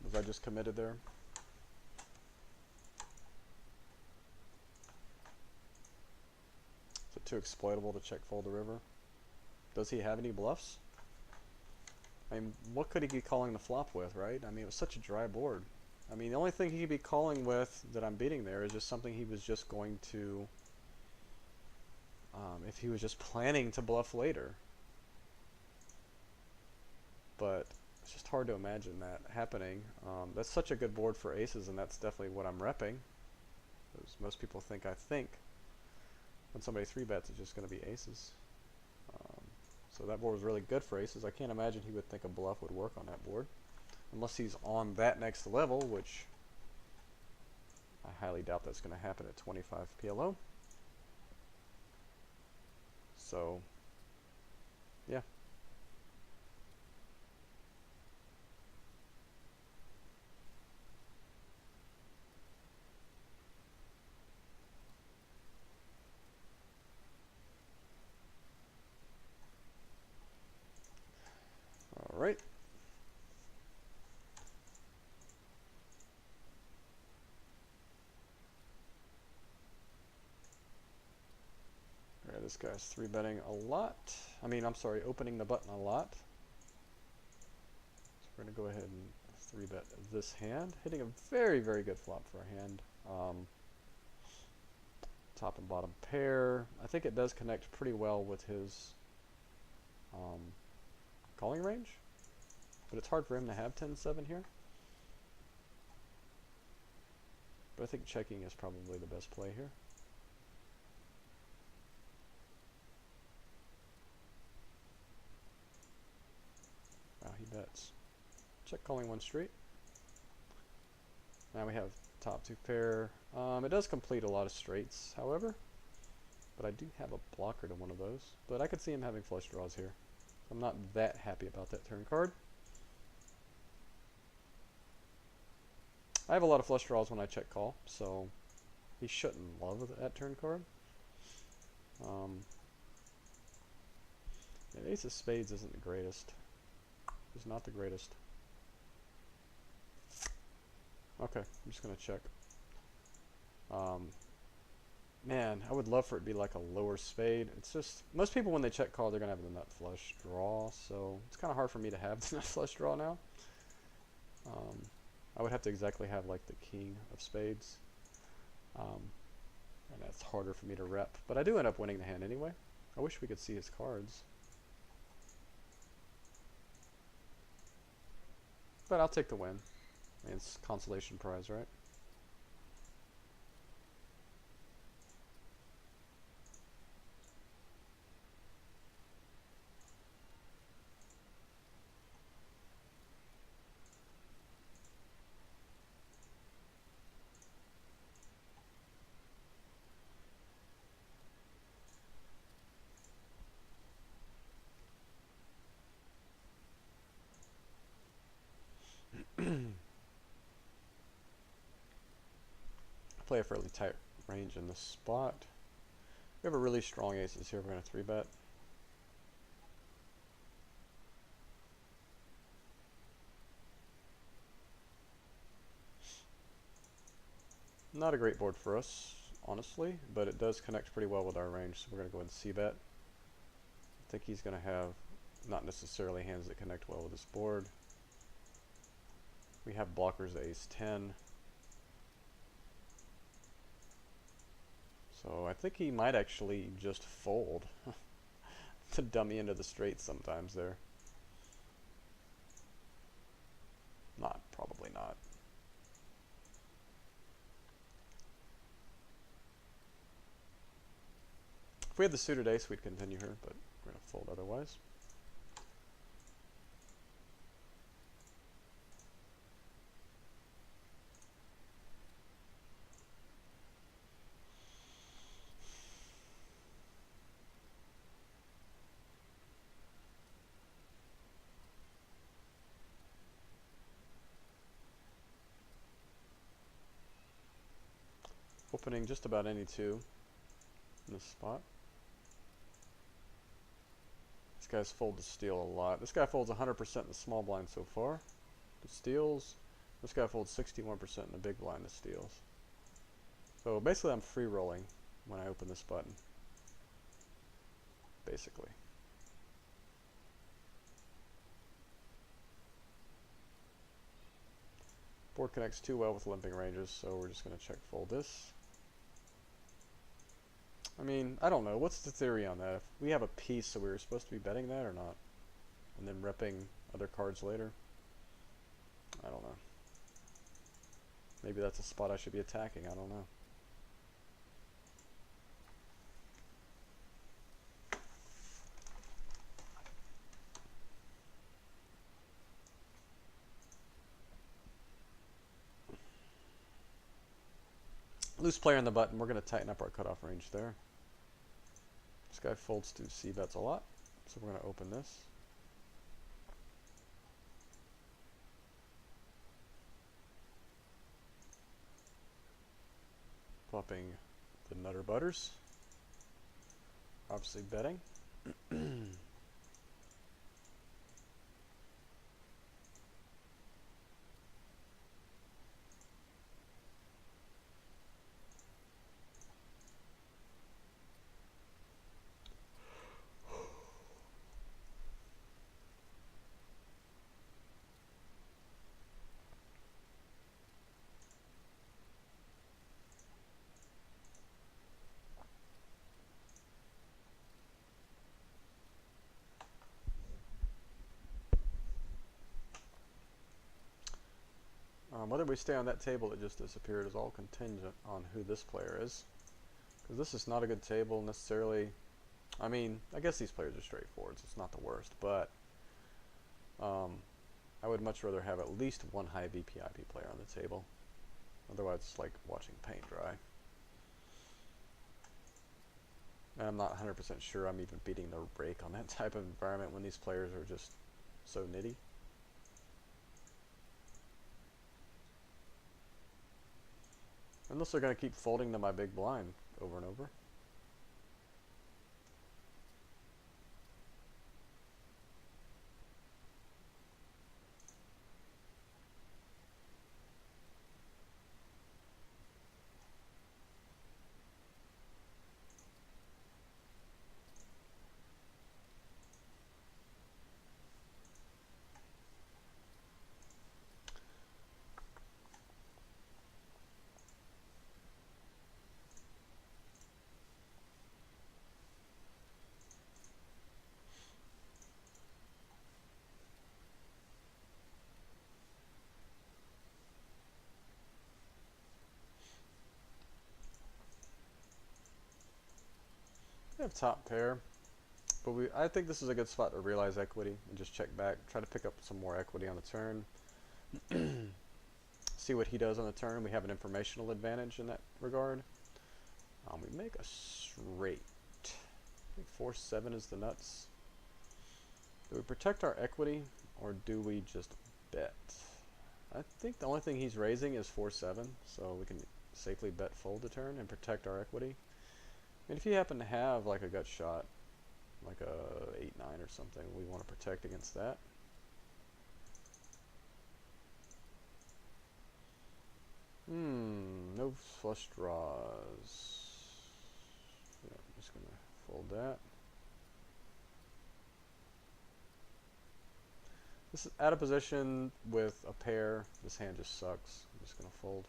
Was I just committed there? Is it too exploitable to check fold the river? Does he have any bluffs? I mean, what could he be calling the flop with, right? I mean, it was such a dry board. I mean, the only thing he could be calling with that I'm beating there is just something he was just going to, if he was just planning to bluff later. But it's just hard to imagine that happening. That's such a good board for aces, and that's definitely what I'm repping. Because most people think when somebody 3-bets, it's just going to be aces. So that board was really good for aces. I can't imagine he would think a bluff would work on that board. Unless he's on that next level, which I highly doubt that's going to happen at 25 PLO. So, yeah. All right. This guy's 3-betting a lot. I mean, I'm sorry, opening the button a lot. So we're going to go ahead and 3-bet this hand. Hitting a very, very good flop for a hand. Top and bottom pair. I think it does connect pretty well with his calling range. But it's hard for him to have 10-7 here. But I think checking is probably the best play here. Wow, he bets. Check calling one straight. Now we have top 2 pair. It does complete a lot of straights, however. But I do have a blocker to one of those. But I could see him having flush draws here. I'm not that happy about that turn card. I have a lot of flush draws when I check call, so he shouldn't love that turn card. And ace of spades isn't the greatest. It's not the greatest. Okay, I'm just going to check. Man, I would love for it to be like a lower spade. It's just, most people when they check call, they're going to have the nut flush draw, so it's kind of hard for me to have the nut flush draw now. I would have to exactly have like the king of spades. And that's harder for me to rep. But I do end up winning the hand anyway. I wish we could see his cards. But I'll take the win. I mean, it's consolation prize, right? Play a fairly tight range in this spot. We have a really strong aces here. We're going to 3-bet. Not a great board for us, honestly, but it does connect pretty well with our range, so we're going to go ahead and c-bet. I think he's going to have not necessarily hands that connect well with this board. We have blockers ace-10. So I think he might actually just fold to dummy into the straight sometimes there. Not, probably not. If we had the suited ace, we'd continue here, but we're going to fold otherwise. Opening just about any two in this spot. These guys fold to steal a lot. This guy folds 100% in the small blind so far to steals. This guy folds 61% in the big blind to steals. So basically I'm free rolling when I open this button. Basically. Board connects too well with limping ranges, so we're just going to check fold this. I mean, I don't know. What's the theory on that? If we have a piece, so we were supposed to be betting that or not? And then repping other cards later? I don't know. Maybe that's a spot I should be attacking. I don't know. Loose player on the button. We're going to tighten up our cutoff range there. This guy folds to c-bets a lot, so we're going to open this. Flopping the Nutter Butters. Obviously betting. Whether we stay on that table that just disappeared is all contingent on who this player is. Because this is not a good table necessarily. I mean, I guess these players are straightforward, so it's not the worst. But I would much rather have at least one high VPIP player on the table. Otherwise, it's like watching paint dry. And I'm not 100% sure I'm even beating the rake on that type of environment when these players are just so nitty. Unless they're going to keep folding to my big blind over and over. We have top pair, but I think this is a good spot to realize equity and just check back, try to pick up some more equity on the turn. See what he does on the turn. We have an informational advantage in that regard. We make a straight. I think 4-7 is the nuts. Do we protect our equity or do we just bet? I think the only thing he's raising is 4-7, so we can safely bet fold the turn and protect our equity. And if you happen to have like a gut shot, like a 8-9 or something, we want to protect against that. No flush draws. Yeah, I'm just gonna fold that. This is out of position with a pair. This hand just sucks. I'm just gonna fold.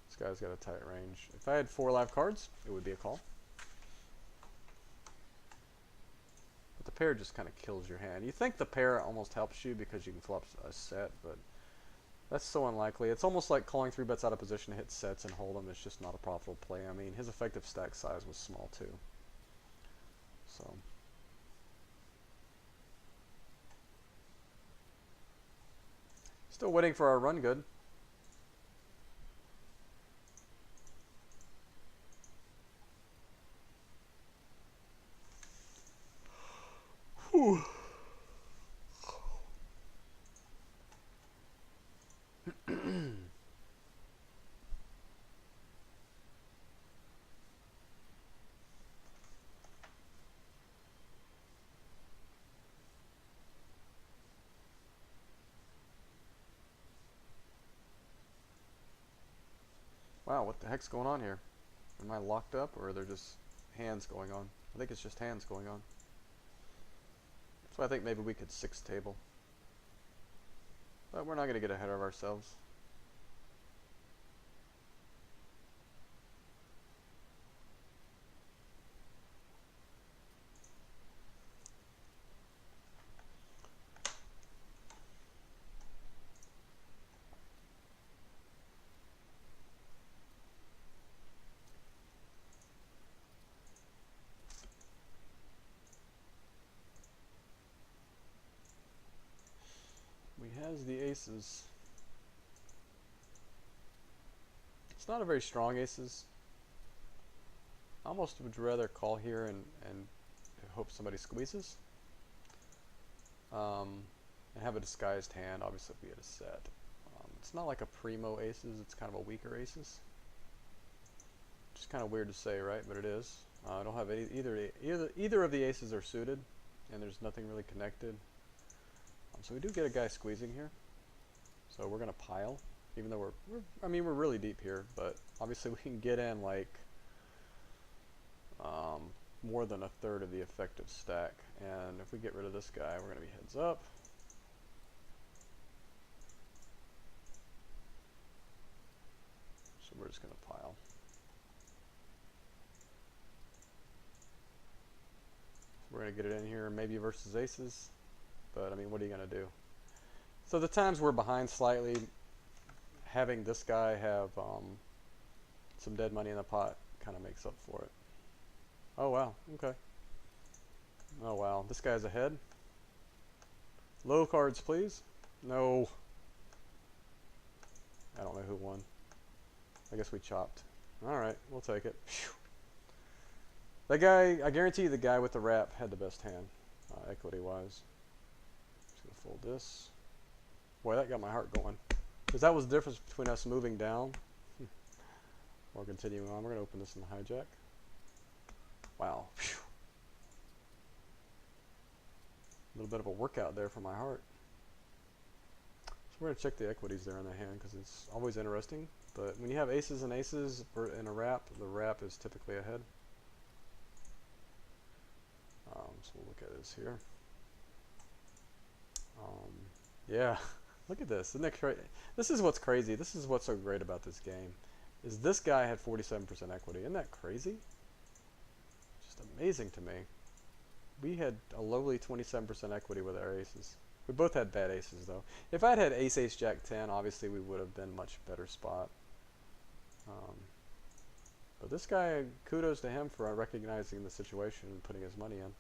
This guy's got a tight range. If I had 4 live cards, it would be a call. But the pair just kind of kills your hand. You think the pair almost helps you because you can flop a set, but that's so unlikely. It's almost like calling 3 bets out of position to hit sets and hold them. It's just not a profitable play. I mean, his effective stack size was small too. So. Still waiting for our run good. Whew. Wow, what the heck's going on here? Am I locked up, or are there just hands going on? I think it's just hands going on. So I think maybe we could 6 table. But we're not going to get ahead of ourselves. We has the aces. It's not a very strong aces. I almost would rather call here and hope somebody squeezes. And have a disguised hand, obviously if we had a set. It's not like a primo aces, it's kind of a weaker aces. Which is kind of weird to say, right? But it is. I don't have any, either of the aces are suited, and there's nothing really connected. So we do get a guy squeezing here. So we're gonna pile, even though we're really deep here, but obviously we can get in like more than a third of the effective stack. And if we get rid of this guy, we're gonna be heads up. So we're just gonna pile. We're gonna get it in here, maybe versus aces, but I mean, what are you gonna do? So the times we're behind slightly, having this guy have some dead money in the pot kind of makes up for it. Oh wow, okay. Oh wow, this guy's ahead. Low cards, please. No. I don't know who won. I guess we chopped. Alright, we'll take it. Phew. That guy, I guarantee you the guy with the wrap had the best hand, equity-wise. Just gonna fold this. Boy, that got my heart going. Because that was the difference between us moving down or continuing on. We're gonna open this in the hijack. Wow. Phew. A little bit of a workout there for my heart. So we're going to check the equities there in the hand because it's always interesting. But when you have aces and aces in a wrap, the wrap is typically ahead. So we'll look at this here. Yeah, look at this. Isn't that crazy? This is what's crazy. This is what's so great about this game. Is this guy had 47% equity. Isn't that crazy? Just amazing to me. We had a lowly 27% equity with our aces. We both had bad aces though. If I'd had ace, ace, jack, 10, obviously we would have been much better spot. But this guy, kudos to him for recognizing the situation and putting his money in.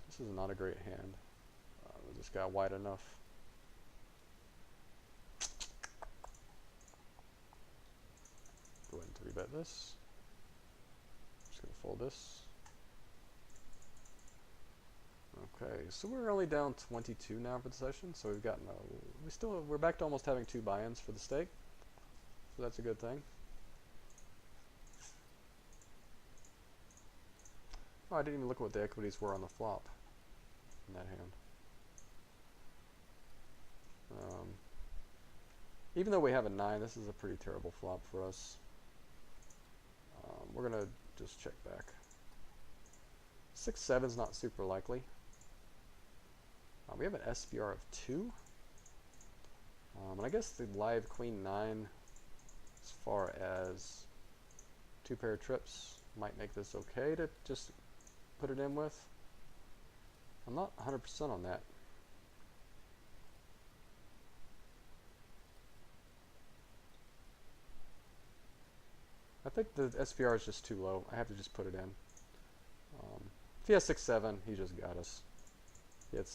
This is not a great hand. Was this guy wide enough? Go ahead and 3-bet this. Just gonna fold this. Okay, so we're only down 22 now for the session, so we've gotten we're back to almost having 2 buy-ins for the stake, so that's a good thing. Oh, I didn't even look at what the equities were on the flop in that hand. Even though we have a 9, this is a pretty terrible flop for us. We're going to just check back. 6-7 is not super likely. We have an SPR of 2. And I guess the live queen 9, as far as 2 pair of trips, might make this okay to just put it in with. I'm not 100% on that. I think the SPR is just too low. I have to just put it in. If he has 6-7, he just got us. He had a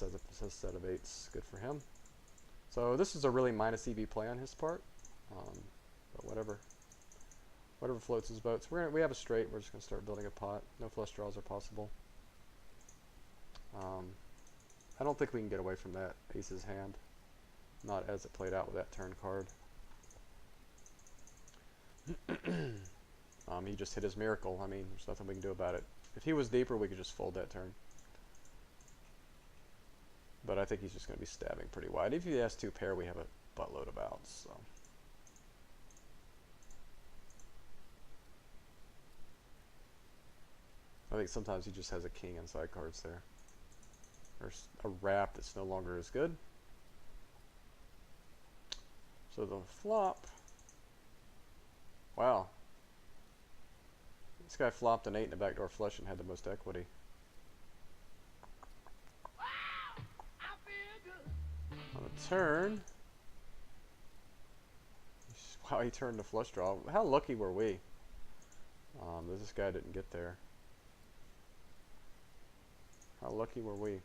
set of 8s. Good for him. So this is a really minus EV play on his part. But whatever floats his boat. So we have a straight. We're just going to start building a pot. No flush draws are possible. I don't think we can get away from that ace's hand. Not as it played out with that turn card. He just hit his miracle. I mean, there's nothing we can do about it. If he was deeper, we could just fold that turn. But I think he's just going to be stabbing pretty wide. If he has 2 pair, we have a buttload of outs. So. I think sometimes he just has a king and side cards there. There's a wrap that's no longer as good. So the flop. Wow. This guy flopped an 8 in a backdoor flush and had the most equity. Wow, I feel good. On a turn. Wow, he turned the flush draw. How lucky were we? That this guy didn't get there. How lucky were we?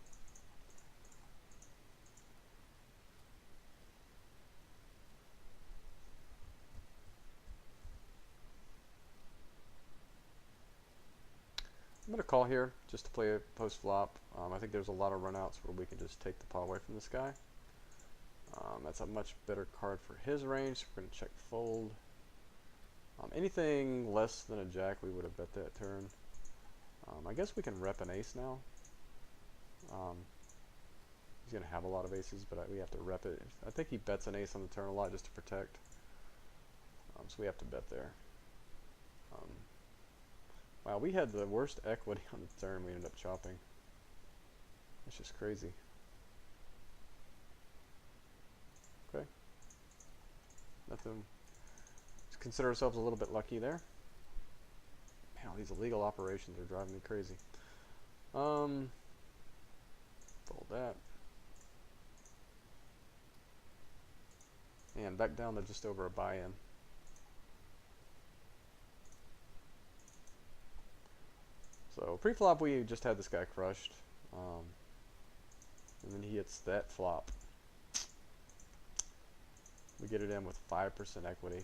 I'm going to call here just to play a post flop. I think there's a lot of runouts where we can just take the paw away from this guy. That's a much better card for his range. So we're going to check fold. Anything less than a jack, we would have bet that turn. I guess we can rep an ace now. He's going to have a lot of aces, but we have to rep it. I think he bets an ace on the turn a lot just to protect. So we have to bet there. Wow, we had the worst equity on the turn. We ended up chopping. That's just crazy. Okay. Nothing. Let's consider ourselves a little bit lucky there. Man, all these illegal operations are driving me crazy. Fold that. And back down to just over a buy-in. So pre-flop we just had this guy crushed, and then he hits that flop. We get it in with 5% equity.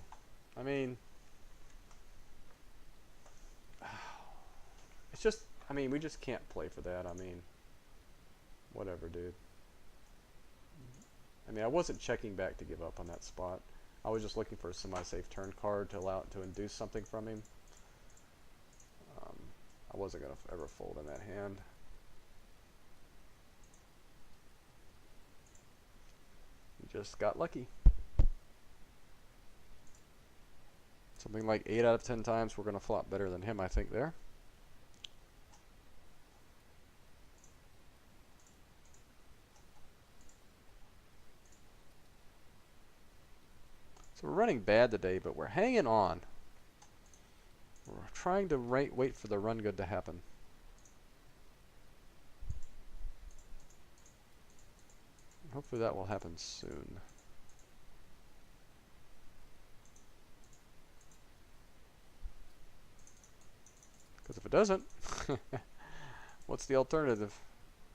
I mean, it's just, I mean, we just can't play for that. I mean, whatever, dude. I mean, I wasn't checking back to give up on that spot. I was just looking for a semi-safe turn card to allow it to induce something from him. I wasn't going to ever fold in that hand. We just got lucky. Something like 8 out of 10 times we're going to flop better than him, I think, there. So we're running bad today, but we're hanging on. We're trying to wait for the run good to happen. Hopefully that will happen soon. Because if it doesn't, what's the alternative?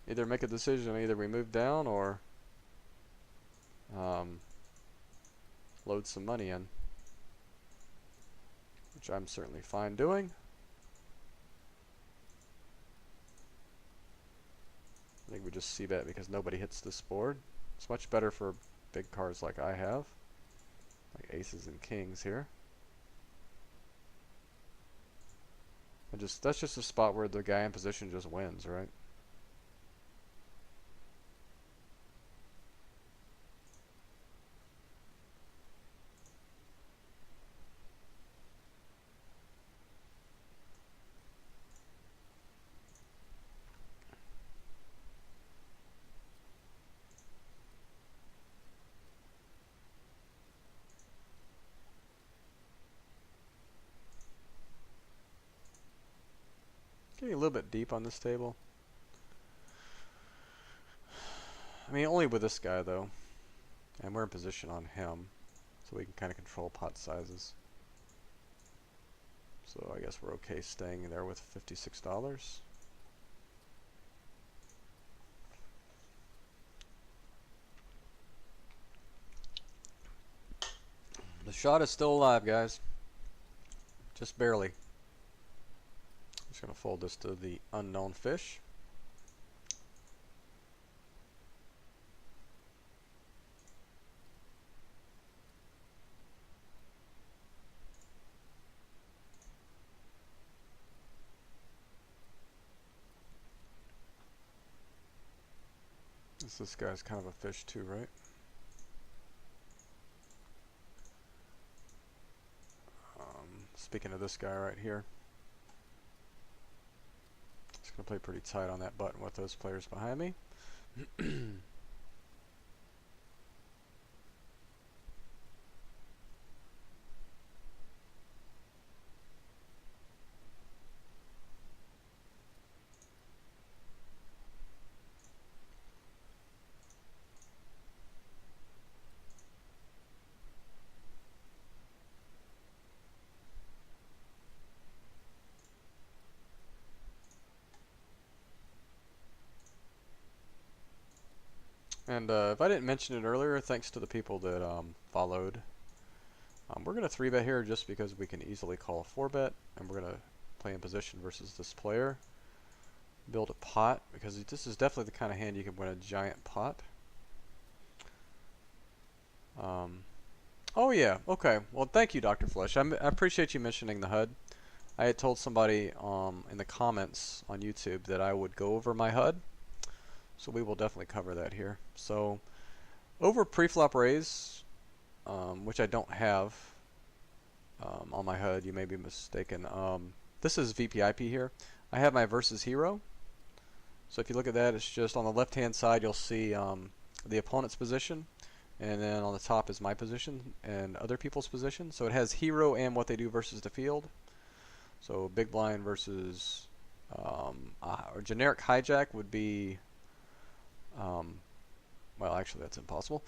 Either make a decision, either we move down or load some money in. Which I'm certainly fine doing. I think we just see that because nobody hits this board. It's much better for big cards like I have. Like aces and kings here. That's just a spot where the guy in position just wins, right? Getting a little bit deep on this table. I mean, only with this guy though, and we're in position on him, so we can kind of control pot sizes. So I guess we're okay staying there with $56. The shot is still alive, guys. Just barely. Just gonna fold this to the unknown fish. This guy's kind of a fish too, right? Speaking of this guy right here, it's gonna play pretty tight on that button with those players behind me. And if I didn't mention it earlier, thanks to the people that followed. We're going to 3-bet here just because we can easily call a 4-bet, and we're going to play in position versus this player. Build a pot, because this is definitely the kind of hand you can win a giant pot. Oh yeah, okay. Well, thank you, Dr. Flesh. I appreciate you mentioning the HUD. I had told somebody in the comments on YouTube that I would go over my HUD, so we will definitely cover that here. So, over preflop raise, which I don't have on my HUD, you may be mistaken. This is VPIP here. I have my versus hero. So if you look at that, it's just on the left-hand side, you'll see the opponent's position, and then on the top is my position and other people's position. So it has hero and what they do versus the field. So big blind versus or generic hijack would be, well, actually that's impossible.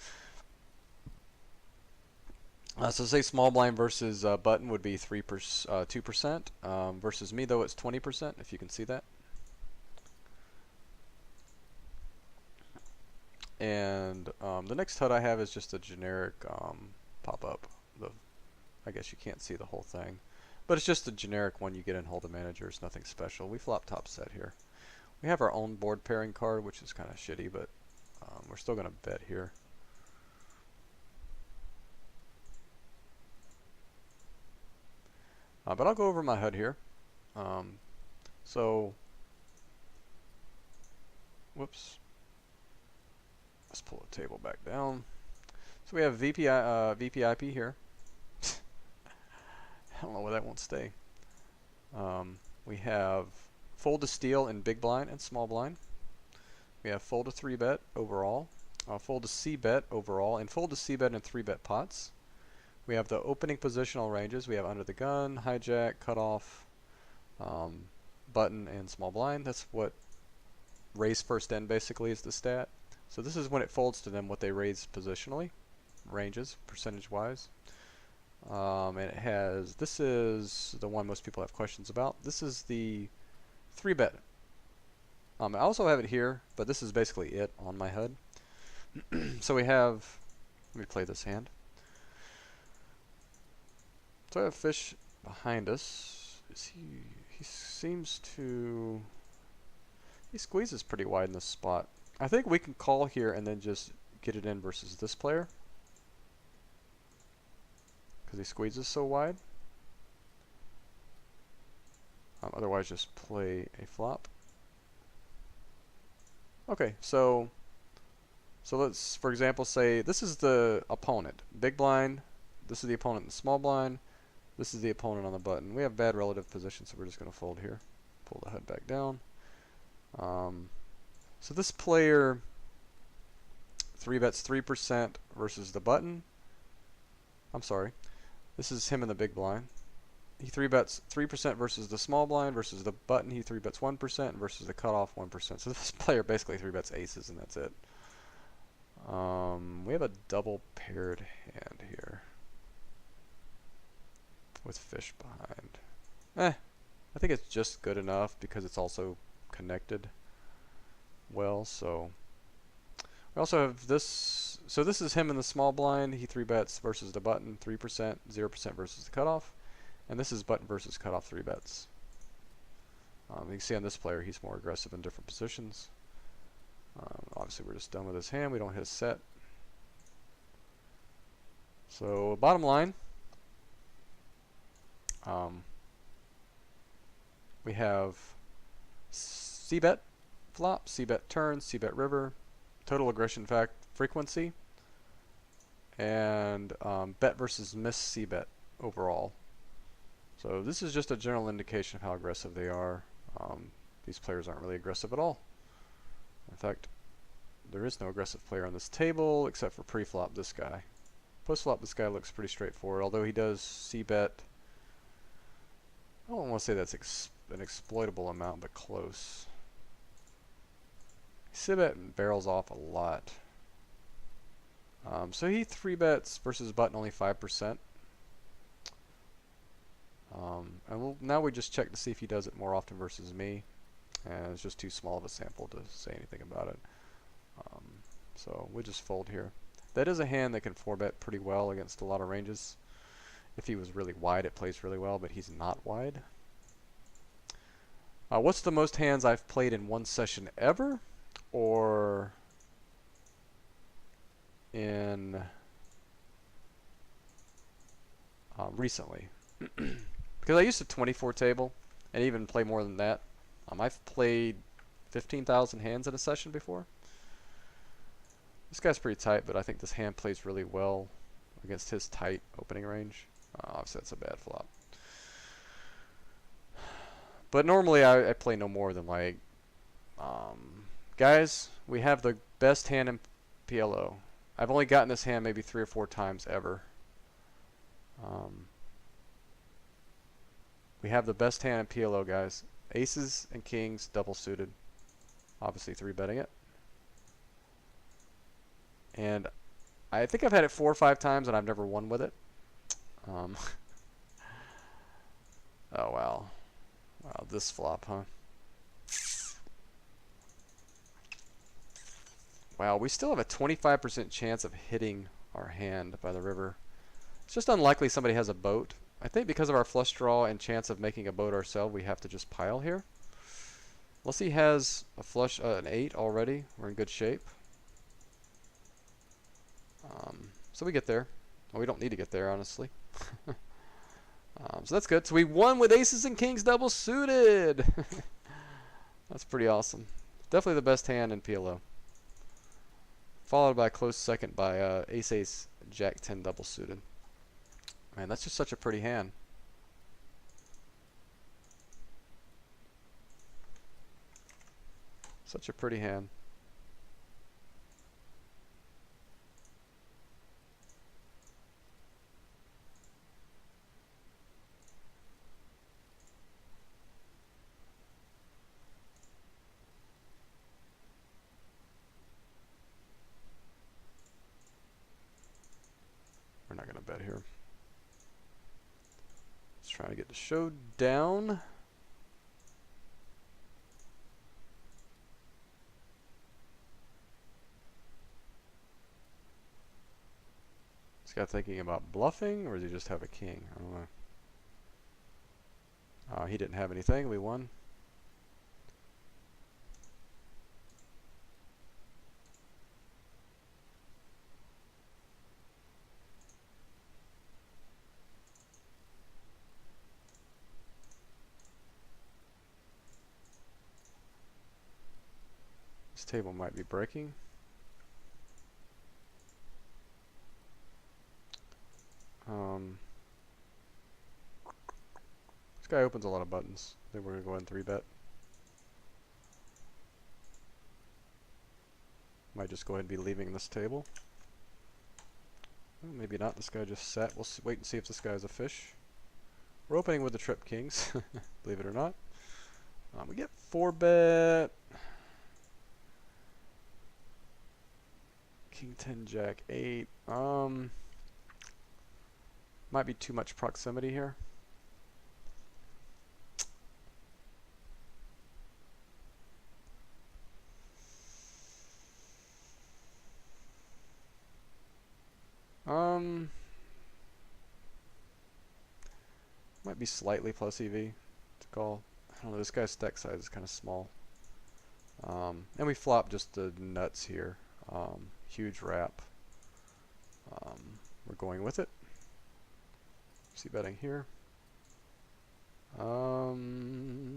So say small blind versus button would be 2%. Versus me though it's 20, if you can see that. And the next HUD I have is just a generic pop-up. I guess you can't see the whole thing, but it's just a generic one you get in Hold'em Manager. It's nothing special. We flop top set here. We have our own board pairing card, which is kind of shitty, but we're still going to bet here. But I'll go over my HUD here. So, whoops. Let's pull the table back down. So we have VPIP here. I don't know why that won't stay. We have fold to steal in big blind and small blind. We have fold to 3-bet overall, fold to C-bet overall, and fold to C-bet and 3-bet pots. We have the opening positional ranges. We have under the gun, hijack, cutoff, button, and small blind. That's what raise first end basically is the stat. So this is when it folds to them what they raise positionally, ranges, percentage-wise. And it has, this is the one most people have questions about. This is the 3-bet. I also have it here, but this is basically it on my HUD. So we have, let me play this hand. So I have fish behind us. He seems to, he squeezes pretty wide in this spot. I think we can call here and then just get it in versus this player, because he squeezes so wide. Otherwise, just play a flop. Okay, so let's, for example, say this is the opponent, big blind. This is the opponent in the small blind. This is the opponent on the button. We have bad relative position, so we're just going to fold here. Pull the HUD back down. So this player 3-bets 3% versus the button. I'm sorry. This is him in the big blind. He 3-bets 3% versus the small blind versus the button. He 3-bets 1% versus the cutoff 1%. So this player basically 3-bets aces, and that's it. We have a double paired hand here with fish behind. I think it's just good enough because it's also connected well. So we also have this. So this is him in the small blind. He 3-bets versus the button 3%, 0% versus the cutoff. And this is button versus cutoff 3-bets. You can see on this player he's more aggressive in different positions. Obviously we're just done with his hand. We don't hit a set. So bottom line, we have C-bet flop, C-bet turn, C-bet river, total aggression frequency, and bet versus miss C-bet overall. So this is just a general indication of how aggressive they are. These players aren't really aggressive at all. In fact, there is no aggressive player on this table except for pre-flop this guy. Post-flop this guy looks pretty straightforward, although he does C-bet. I don't want to say that's an exploitable amount, but close. C-bet and barrels off a lot. So he 3-bets versus button only 5%. And now we just check to see if he does it more often versus me. And it's just too small of a sample to say anything about it. So we just fold here. That is a hand that can 4-bet pretty well against a lot of ranges. If he was really wide, it plays really well, but he's not wide. What's the most hands I've played in one session ever? Or in recently? Because I used to 24 table and even play more than that. I've played 15,000 hands in a session before. This guy's pretty tight, but I think this hand plays really well against his tight opening range. Obviously, that's a bad flop. But normally, I play no more than like... guys, we have the best hand in PLO. I've only gotten this hand maybe 3 or 4 times ever. We have the best hand in PLO, guys. Aces and kings double suited. Obviously 3-betting it. And I think I've had it 4 or 5 times and I've never won with it. Oh, wow. Wow, this flop, huh? Wow, we still have a 25% chance of hitting our hand by the river. It's just unlikely somebody has a boat. I think because of our flush draw and chance of making a boat ourselves, we have to just pile here. Unless he has a flush, an 8 already, we're in good shape. So we get there. Well, we don't need to get there, honestly. So that's good. So we won with aces and kings double suited. That's pretty awesome. Definitely the best hand in PLO. Followed by a close second by ace-ace jack-10 double suited. Man, that's just such a pretty hand. Such a pretty hand. We're not going to bet here. Let's try to get the show down. This guy thinking about bluffing, or does he just have a king? I don't know. He didn't have anything. We won. This table might be breaking. This guy opens a lot of buttons. I think we're going to go ahead and 3-bet. Might just go ahead and be leaving this table. Well, maybe not. This guy just sat. We'll wait and see if this guy is a fish. We're opening with the trip kings, believe it or not. We get 4-bet. King 10, Jack 8. Might be too much proximity here. Might be slightly plus EV to call. I don't know, this guy's stack size is kind of small. And we flop just the nuts here. Huge wrap. We're going with it. See betting here. Calling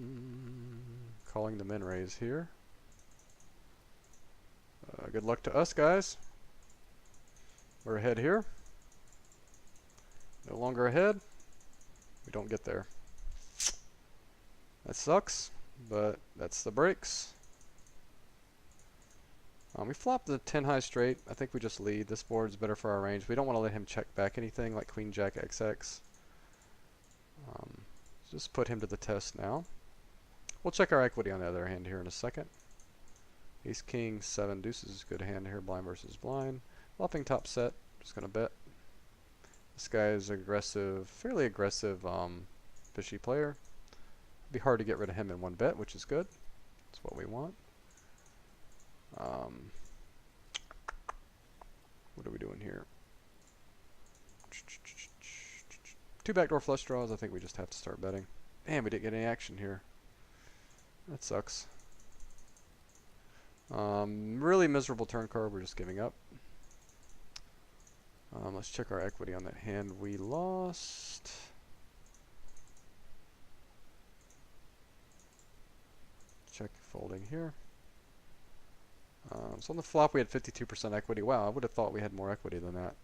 the min raise here. Good luck to us, guys. We're ahead here. No longer ahead. We don't get there. That sucks, but that's the breaks. We flop the 10 high straight. I think we just lead. This board's better for our range. We don't want to let him check back anything like Queen Jack XX. Just put him to the test now. We'll check our equity on the other hand here in a second. Ace King 7 deuces is a good hand here. Blind versus blind. Flopping top set. Just gonna bet. This guy is aggressive, fairly aggressive fishy player. It'd be hard to get rid of him in one bet, which is good. That's what we want. What are we doing here? 2 backdoor flush draws. I think we just have to start betting. Man, we didn't get any action here. That sucks. Really miserable turn card. We're just giving up. Let's check our equity on that hand we lost. Check folding here. So on the flop we had 52% equity. Wow, I would have thought we had more equity than that.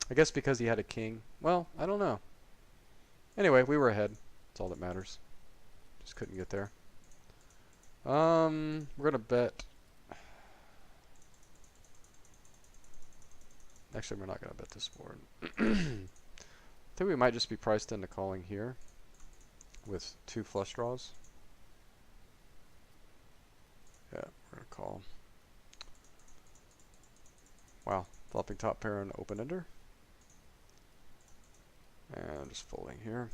I guess because he had a king. Well, I don't know. Anyway, we were ahead. That's all that matters. Just couldn't get there. We're gonna bet. Actually, we're not gonna bet this board. I think we might just be priced into calling here with 2 flush draws. Yeah, we're gonna call. Wow, flopping top pair and open ender. And just folding here.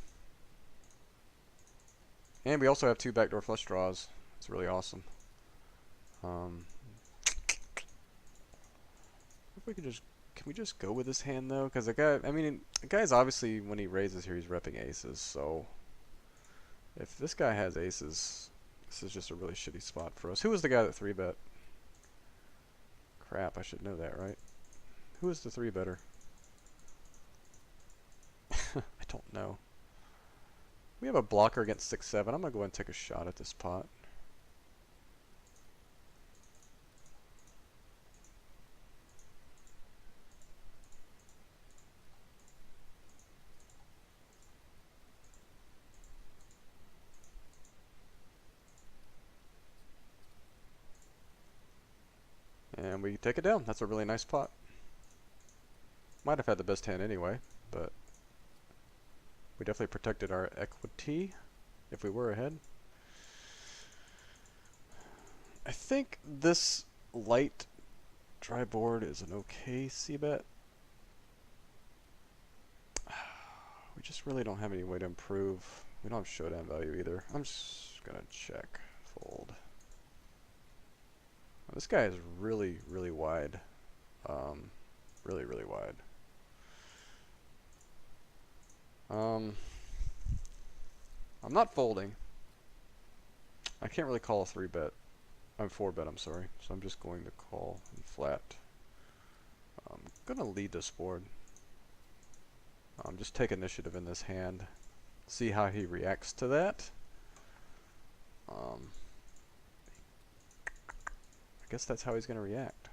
And we also have 2 backdoor flush draws. It's really awesome. If we could just, can we just go with this hand though? Because the guy, I mean, the guy's obviously when he raises here, he's repping aces. So if this guy has aces, this is just a really shitty spot for us. Who was the guy that 3-bet? Crap, I should know that, right? Who was the 3-better? I don't know. We have a blocker against 6-7. I'm gonna go ahead and take a shot at this pot. And we take it down. That's a really nice pot. Might have had the best hand anyway, but we definitely protected our equity if we were ahead. I think this light dry board is an okay c-bet. We just really don't have any way to improve. We don't have showdown value either. I'm just gonna check fold. This guy is really, really wide. Really, really wide. I'm not folding. I can't really call a 3-bet. I'm 4-bet, I'm sorry. So I'm just going to call and flat. I'm gonna lead this board. Just take initiative in this hand. See how he reacts to that. guess that's how he's going to react.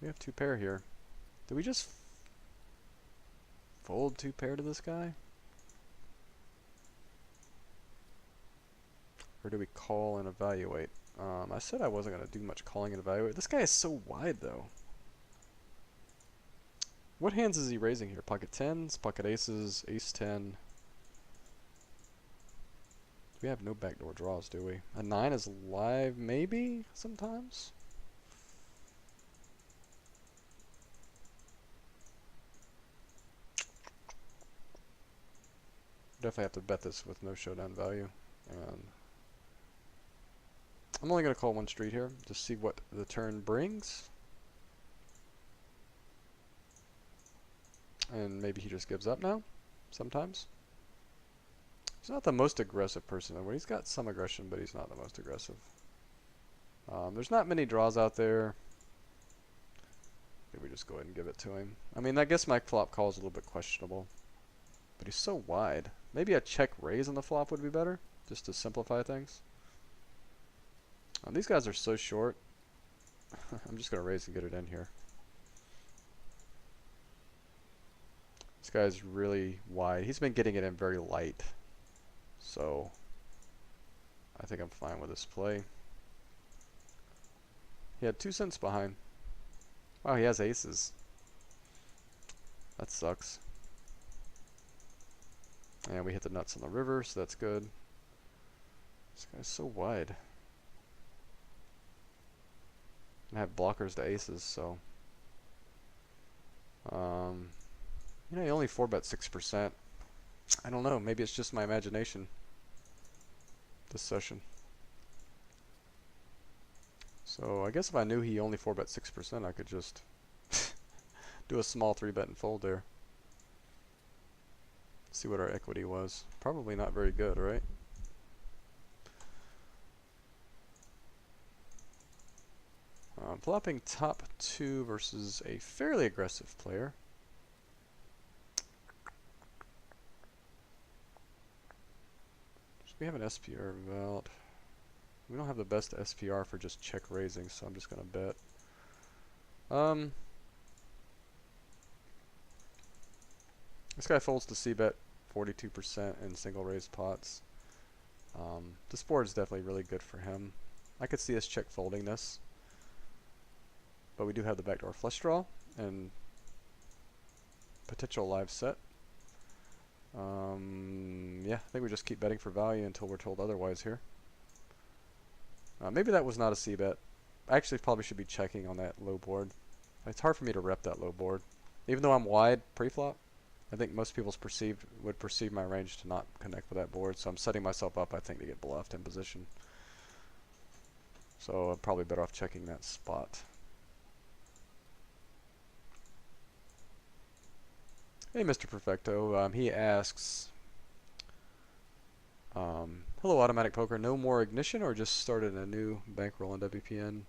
We have 2 pair here. Did we just fold 2 pair to this guy? Or do we call and evaluate? I said I wasn't going to do much calling and evaluate. This guy is so wide, though. What hands is he raising here? Pocket 10s, pocket aces, ace 10. We have no backdoor draws, do we? A 9 is live, maybe, sometimes? Definitely have to bet this with no showdown value. And I'm only going to call 1 street here, to see what the turn brings. And maybe he just gives up now, sometimes. He's not the most aggressive person. He's got some aggression, but he's not the most aggressive. There's not many draws out there. Maybe we just go ahead and give it to him. I mean, I guess my flop call is a little bit questionable. But he's so wide. Maybe a check raise on the flop would be better, just to simplify things. These guys are so short. I'm just going to raise and get it in here. This guy's really wide. He's been getting it in very light. So I think I'm fine with this play. He had 2 cents behind. Wow, he has aces. That sucks. And we hit the nuts on the river, so that's good. This guy's so wide. I have blockers to aces, so you know, he only 4-bet 6%. I don't know, maybe it's just my imagination this session. So I guess if I knew he only 4-bet 6%, I could just do a small 3-bet and fold there. See what our equity was. Probably not very good, right? Flopping top 2 versus a fairly aggressive player. So we have an SPR about. We don't have the best SPR for just check raising, so I'm just gonna bet. This guy folds to C-bet 42% in single raised pots. This board is definitely really good for him. I could see us check folding this. But we do have the backdoor flush draw and potential live set. Yeah, I think we just keep betting for value until we're told otherwise here. Maybe that was not a C-bet. I actually probably should be checking on that low board. It's hard for me to rep that low board. Even though I'm wide pre-flop, I think most people would perceive my range to not connect with that board. So I'm setting myself up, I think, to get bluffed in position. So I'm probably better off checking that spot. Hey, Mr. Perfecto. He asks, hello, Automatic Poker. No more Ignition or just started a new bankroll on WPN?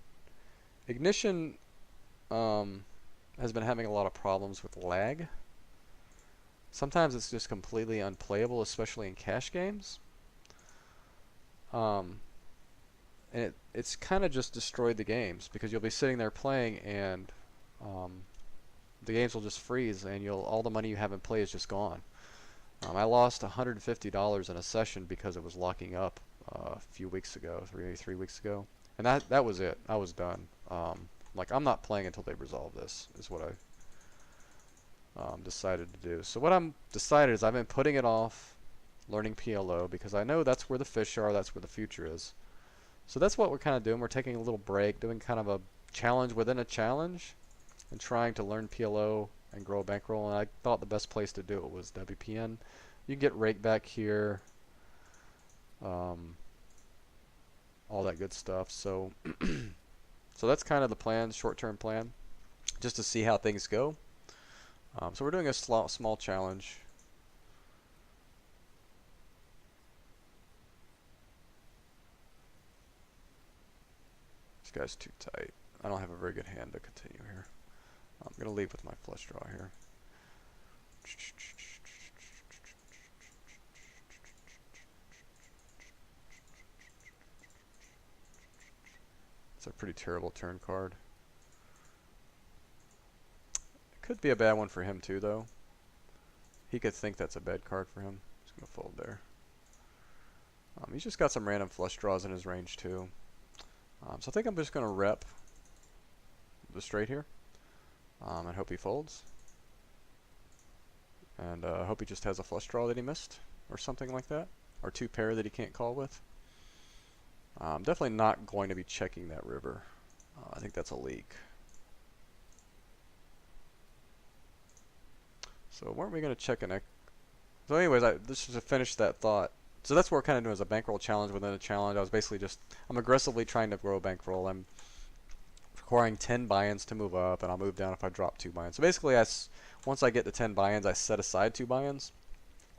Ignition has been having a lot of problems with lag. Sometimes it's just completely unplayable, especially in cash games. And it's kind of just destroyed the games because you'll be sitting there playing and the games will just freeze and all the money you have in play is just gone. I lost $150 in a session because it was locking up a few weeks ago, maybe 3 weeks ago, and that was it. I was done. Like, I'm not playing until they resolve this, is what I decided to do. So what I'm decided is I've been putting it off, learning PLO, because I know that's where the fish are, that's where the future is. So that's what we're kind of doing. We're taking a little break, doing kind of a challenge within a challenge, and trying to learn PLO and grow a bankroll. And I thought the best place to do it was WPN. You can get rake back here, all that good stuff. So, so that's kind of the plan, short-term plan, just to see how things go. So we're doing a small challenge. This guy's too tight. I don't have a very good hand to continue here. I'm going to leave with my flush draw here. It's a pretty terrible turn card. It could be a bad one for him too, though. He could think that's a bad card for him. He's gonna fold there. He's just got some random flush draws in his range too. So I think I'm just gonna rep the straight here, and hope he folds. And I hope he just has a flush draw that he missed, or something like that, or two pair that he can't call with. I'm definitely not going to be checking that river. I think that's a leak. So weren't we going to check an... So anyways, this is to finish that thought. So that's what we're kind of doing as a bankroll challenge within a challenge. I was basically just... I'm aggressively trying to grow a bankroll. I'm requiring 10 buy-ins to move up, and I'll move down if I drop 2 buy-ins. So basically, once I get to 10 buy-ins, I set aside 2 buy-ins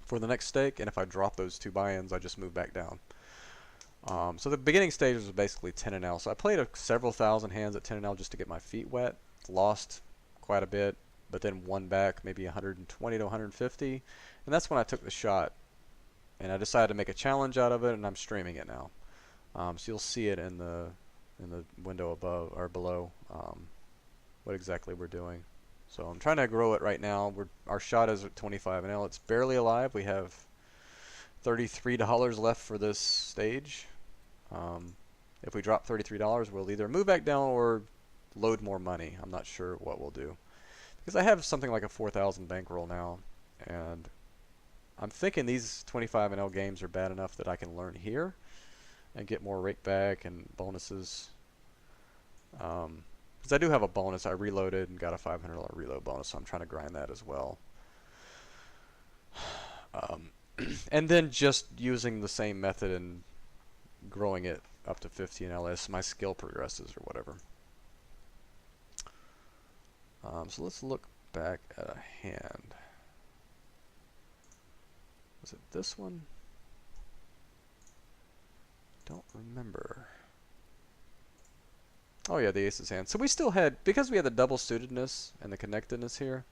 for the next stake, and if I drop those 2 buy-ins, I just move back down. So the beginning stages was basically 10 and L. So I played several thousand hands at 10 and L just to get my feet wet. Lost quite a bit, but then won back maybe 120 to 150, and that's when I took the shot. And I decided to make a challenge out of it, and I'm streaming it now. So you'll see it in the window above or below what exactly we're doing. So I'm trying to grow it right now. Our shot is at 25 and L. It's barely alive. We have $33 left for this stage. If we drop $33, we'll either move back down or load more money. I'm not sure what we'll do, because I have something like a 4,000 bankroll now, and I'm thinking these 25 and L games are bad enough that I can learn here and get more rake back and bonuses. Because I do have a bonus. I reloaded and got a $500 reload bonus, so I'm trying to grind that as well. And then just using the same method and growing it up to 50 in LS, my skill progresses or whatever. So let's look back at a hand. Was it this one? Don't remember. Oh yeah, the aces hand. So we still had, because we had the double suitedness and the connectedness here,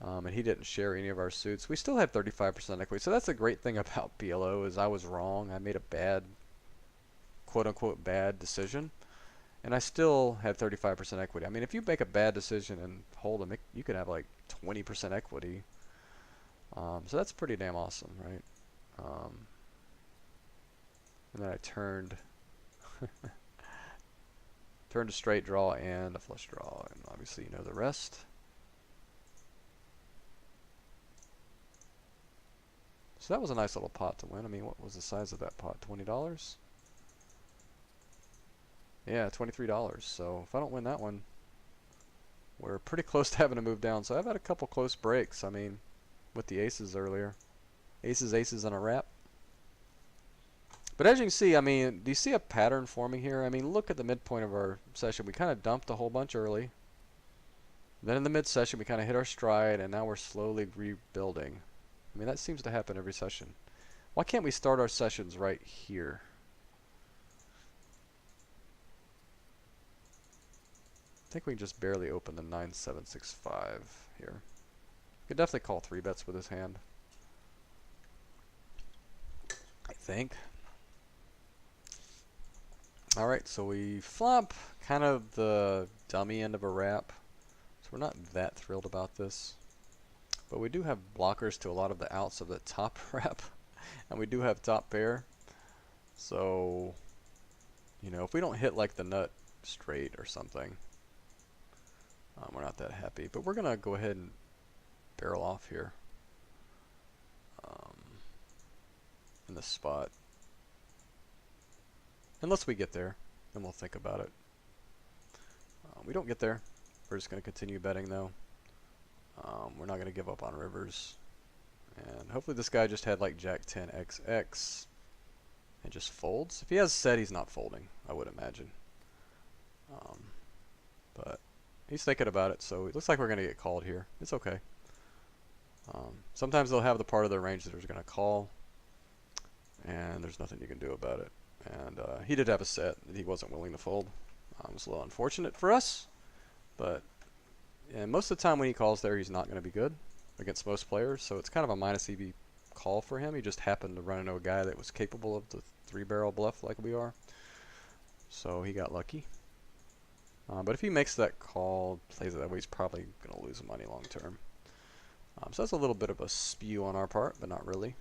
and he didn't share any of our suits, we still had 35% equity. So that's the great thing about PLO, is I was wrong. I made a bad, quote-unquote bad decision, and I still had 35% equity. I mean, if you make a bad decision and hold them, you could have like 20% equity. So that's pretty damn awesome, right? And then I turned turned a straight draw and a flush draw, and obviously you know the rest. So that was a nice little pot to win. I mean, what was the size of that pot? $20? Yeah, $23. So if I don't win that one, we're pretty close to having to move down. So I've had a couple close breaks. I mean, with the aces earlier. Aces on a wrap. But as you can see, I mean, do you see a pattern forming here? I mean, look at the midpoint of our session. We kind of dumped a whole bunch early. Then in the mid-session, we kind of hit our stride, and now we're slowly rebuilding. I mean, that seems to happen every session. Why can't we start our sessions right here? I think we can just barely open the 9-7-6-5 here. Could definitely call 3 bets with his hand, I think. Alright, so we flop kind of the dummy end of a wrap. So we're not that thrilled about this. But we do have blockers to a lot of the outs of the top wrap. And we do have top pair. So, you know, if we don't hit like the nut straight or something, we're not that happy. But we're going to go ahead and barrel off here in this spot. Unless we get there, then we'll think about it. We don't get there. We're just going to continue betting though. We're not going to give up on rivers. And hopefully this guy just had like Jack 10 XX and just folds. If he has set, he's not folding, I would imagine. But he's thinking about it, so it looks like we're going to get called here. It's okay. Sometimes they'll have the part of their range that they're going to call, and there's nothing you can do about it. And he did have a set that he wasn't willing to fold. It's a little unfortunate for us, but most of the time when he calls there, he's not going to be good against most players, so it's kind of a minus EV call for him. He just happened to run into a guy that was capable of the 3-barrel bluff like we are. so he got lucky. But if he makes that call, plays it that way, he's probably going to lose money long term. So that's a little bit of a spew on our part, but not really.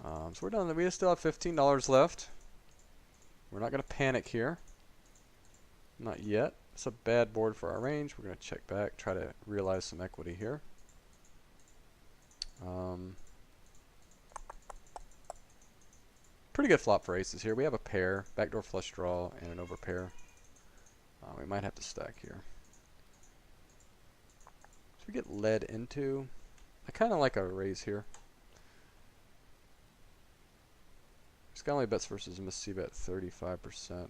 So we're done. We still have $15 left. We're not going to panic here. Not yet. It's a bad board for our range. We're going to check back, try to realize some equity here. Pretty good flop for aces here. We have a pair, backdoor flush draw, and an overpair. We might have to stack here. So we get led into. I kind of like a raise here. This guy only bets versus miss c-bet 35%.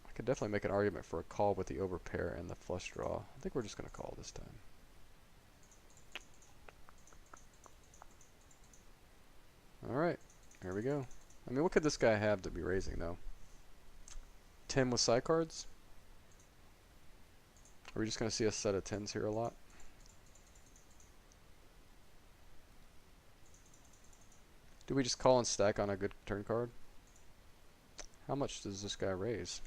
I could definitely make an argument for a call with the overpair and the flush draw. I think we're just going to call this time. Alright, here we go. I mean, what could this guy have to be raising, though? 10 with side cards? Are we just going to see a set of 10s here a lot? Do we just call and stack on a good turn card? How much does this guy raise?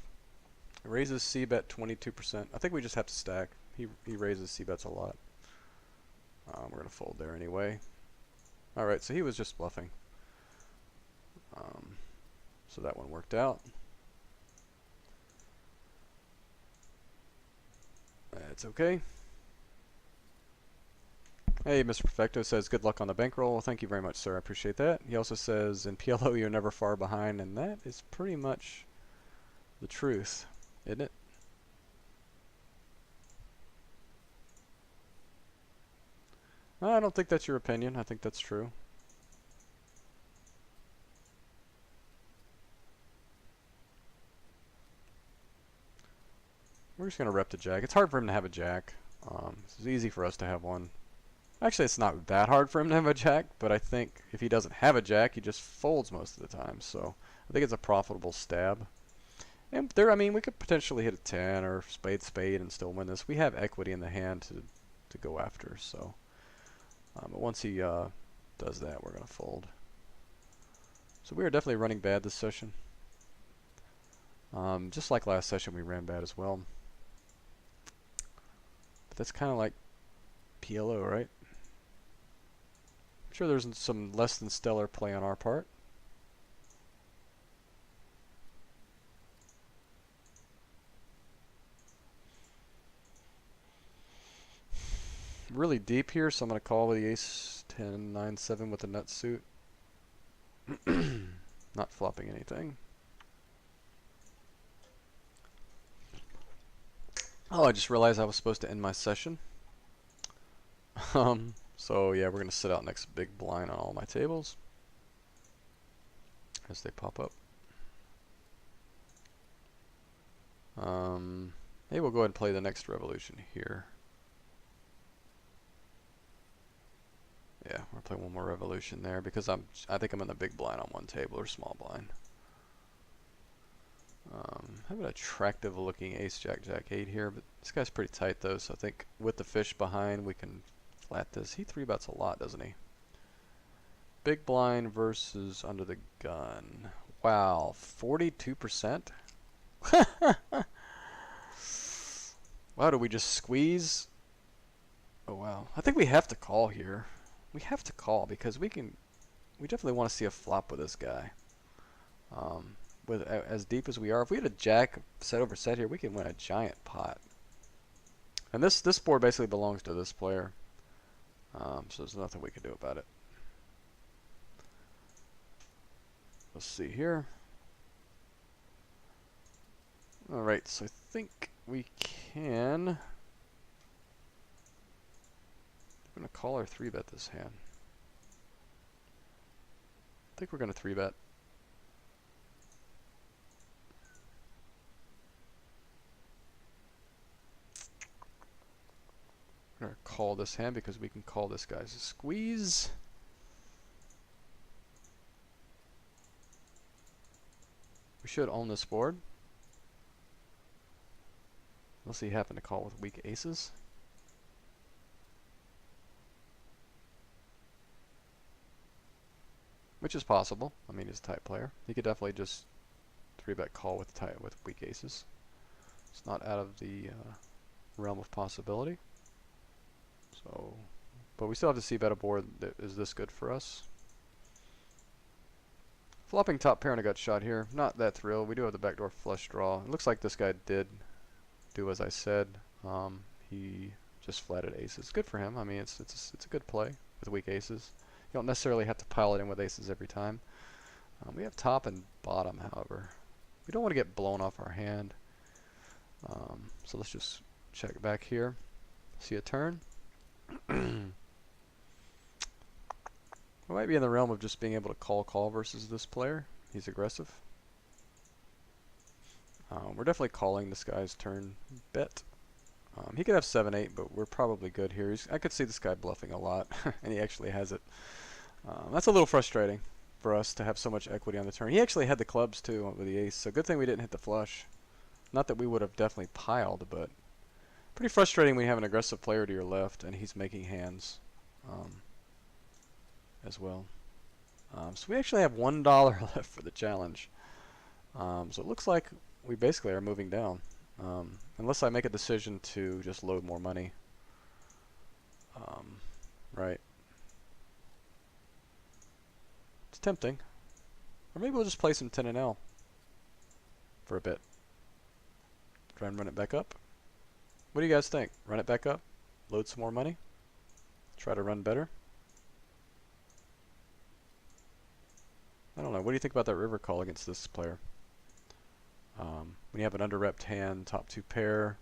It raises c-bet 22%. I think we just have to stack. He raises c-bets a lot. We're going to fold there anyway. Alright, so he was just bluffing. So that one worked out. It's okay. Hey, Mr. Perfecto says, good luck on the bankroll. Well, thank you very much, sir. I appreciate that. He also says, in PLO, you're never far behind, and that is pretty much the truth, isn't it? I don't think that's your opinion. I think that's true. We're just going to rep the jack. It's hard for him to have a jack. It's easy for us to have one. Actually, it's not that hard for him to have a jack, but I think if he doesn't have a jack, he just folds most of the time. So I think it's a profitable stab. And there, I mean, we could potentially hit a 10 or spade and still win this. We have equity in the hand to go after. So, but once he does that, we're going to fold. So we are definitely running bad this session. Just like last session, we ran bad as well. But that's kind of like PLO, right? I'm sure there's some less than stellar play on our part. Really deep here, so I'm going to call with the ace 10, 9, 7 with the nut suit. Not flopping anything. Oh, I just realized I was supposed to end my session. So yeah, we're going to sit out next big blind on all my tables as they pop up. Maybe we'll go ahead and play the next revolution here. Yeah, we're playing one more revolution there because I think I'm in the big blind on one table or small blind. Have an attractive looking ace jack jack 8 here, but this guy's pretty tight though, so I think with the fish behind we can flat this. He 3-bets a lot, doesn't he? Big blind versus under the gun. Wow, 42%? Wow, do we just squeeze? Oh wow. I think we have to call here. We have to call because we definitely want to see a flop with this guy. With as deep as we are, if we had a jack set over set here, we can win a giant pot. And this board basically belongs to this player, so there's nothing we can do about it. Let's see here. All right, so I think we can. I'm gonna call or 3-bet this hand. I think we're gonna 3-bet. We're going to call this hand because we can call this guy's a squeeze. We should own this board. Unless he happened to call with weak aces. which is possible. I mean, he's a tight player. He could definitely just 3-bet call with weak aces. It's not out of the realm of possibility. So, but we still have to see bet a board that is this good for us. Flopping top pair on a gut shot here. Not that thrilled. We do have the backdoor flush draw. It looks like this guy did do as I said. He just flatted aces. Good for him. I mean, it's a good play with weak aces. You don't necessarily have to pile it in with aces every time. We have top and bottom, however. We don't want to get blown off our hand. So let's just check back here. See a turn. We might be in the realm of just being able to call versus this player. He's aggressive. We're definitely calling this guy's turn bet. He could have 7-8, but we're probably good here. I could see this guy bluffing a lot, and he actually has it. That's a little frustrating for us to have so much equity on the turn. He actually had the clubs too with the ace, so good thing we didn't hit the flush. Not that we would have definitely piled, but pretty frustrating when you have an aggressive player to your left and he's making hands as well. So we actually have $1 left for the challenge. So it looks like we basically are moving down. Unless I make a decision to just load more money. Right. It's tempting. Or maybe we'll just play some 10 and L for a bit. Try and run it back up. What do you guys think? Run it back up? Load some more money? Try to run better? I don't know. What do you think about that river call against this player? When you have an under-repped hand, top 2 pair,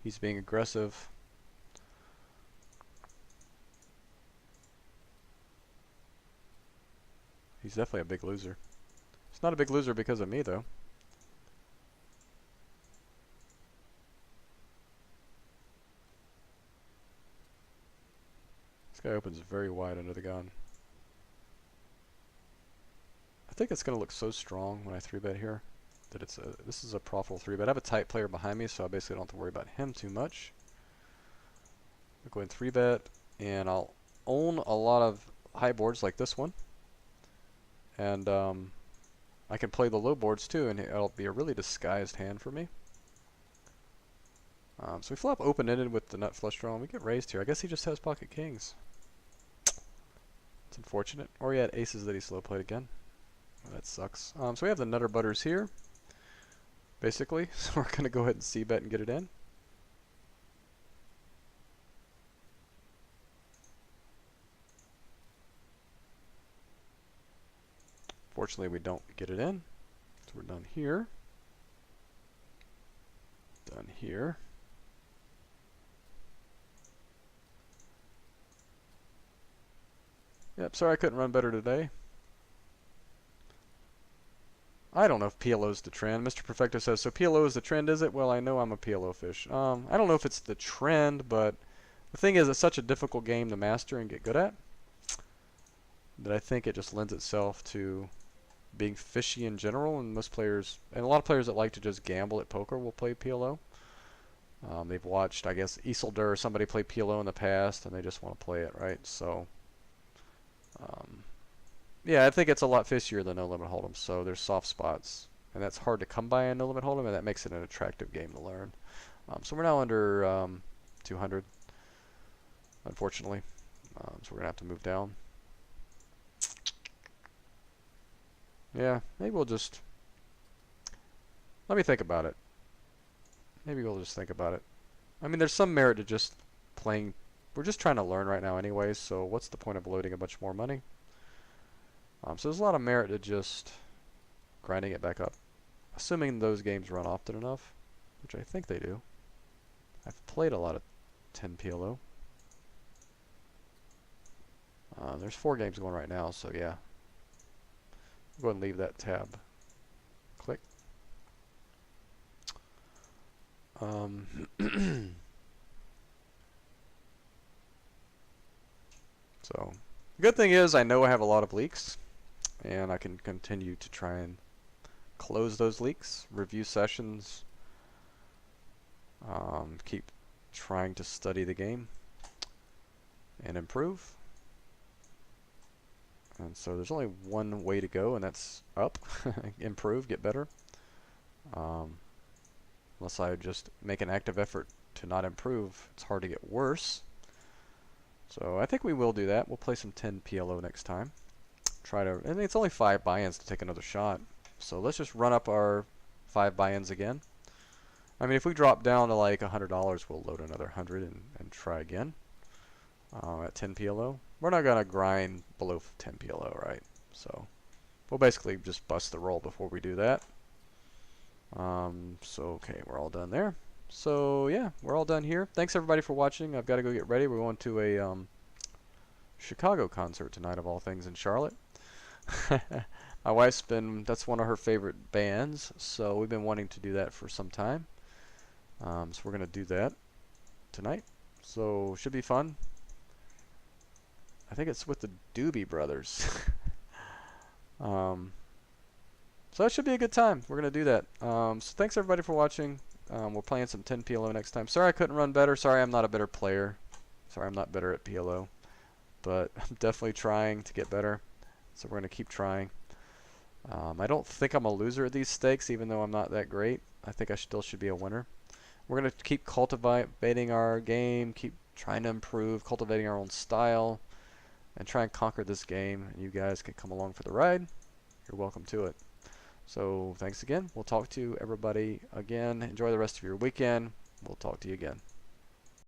he's being aggressive. He's definitely a big loser. He's not a big loser because of me, though. This guy opens very wide under the gun. I think it's going to look so strong when I 3-bet here that this is a profitable 3-bet. I have a tight player behind me, so I basically don't have to worry about him too much. I'll go ahead and 3-bet, and I'll own a lot of high boards like this one. And I can play the low boards too, and it'll be a really disguised hand for me. So we flop open-ended with the nut flush draw, and we get raised here. I guess he just has pocket kings. It's unfortunate. Or he had aces that he slow played again. Well, that sucks. So we have the nutter butters here, basically. So we're going to go ahead and c-bet and get it in. Fortunately, we don't get it in. So we're done here. Done here. Yep, sorry I couldn't run better today. I don't know if PLO is the trend. Mr. Perfecto says, so PLO is the trend, is it? Well, I know I'm a PLO fish. I don't know if it's the trend, but the thing is, it's such a difficult game to master and get good at that I think it just lends itself to being fishy in general, and most players, and a lot of players that like to just gamble at poker will play PLO. They've watched, I guess, Isildur or somebody play PLO in the past, and they just want to play it, right? So, yeah, I think it's a lot fishier than No Limit Hold'em, so there's soft spots, and that's hard to come by in No Limit Hold'em, and that makes it an attractive game to learn. So we're now under 200, unfortunately, so we're going to have to move down. Yeah, maybe we'll just, let me think about it. Maybe we'll just think about it. I mean, there's some merit to just playing. We're just trying to learn right now anyway, so what's the point of loading a bunch more money? So there's a lot of merit to just grinding it back up. Assuming those games run often enough, which I think they do. I've played a lot of 10 PLO. There's 4 games going right now, so yeah. Go ahead and leave that tab. Click. So, the good thing is I know I have a lot of leaks, and I can continue to try and close those leaks, review sessions, keep trying to study the game, and improve. And so there's only one way to go, and that's up. Improve, get better. Um, Unless I just make an active effort to not improve, it's hard to get worse. So I think we will do that. We'll play some 10 PLO next time. Try to, and it's only 5 buy-ins to take another shot. So let's just run up our 5 buy-ins again. I mean, if we drop down to like $100, we'll load another 100 and try again at 10 PLO. We're not going to grind below 10 PLO, right? So we'll basically just bust the roll before we do that. So, okay, we're all done there. So, yeah, we're all done here. Thanks, everybody, for watching. I've got to go get ready. We're going to a Chicago concert tonight, of all things, in Charlotte. My wife's that's one of her favorite bands, so we've been wanting to do that for some time. So we're going to do that tonight. So, should be fun. I think it's with the Doobie Brothers. So that should be a good time. We're going to do that. So thanks everybody for watching. We're playing some 10 PLO next time. Sorry I couldn't run better. Sorry I'm not a better player. Sorry I'm not better at PLO. But I'm definitely trying to get better. So we're going to keep trying. I don't think I'm a loser at these stakes, even though I'm not that great. I think I still should be a winner. We're going to keep cultivating our game, keep trying to improve, cultivating our own style, and try and conquer this game. And you guys can come along for the ride. You're welcome to it. So thanks again. We'll talk to everybody again. Enjoy the rest of your weekend. We'll talk to you again.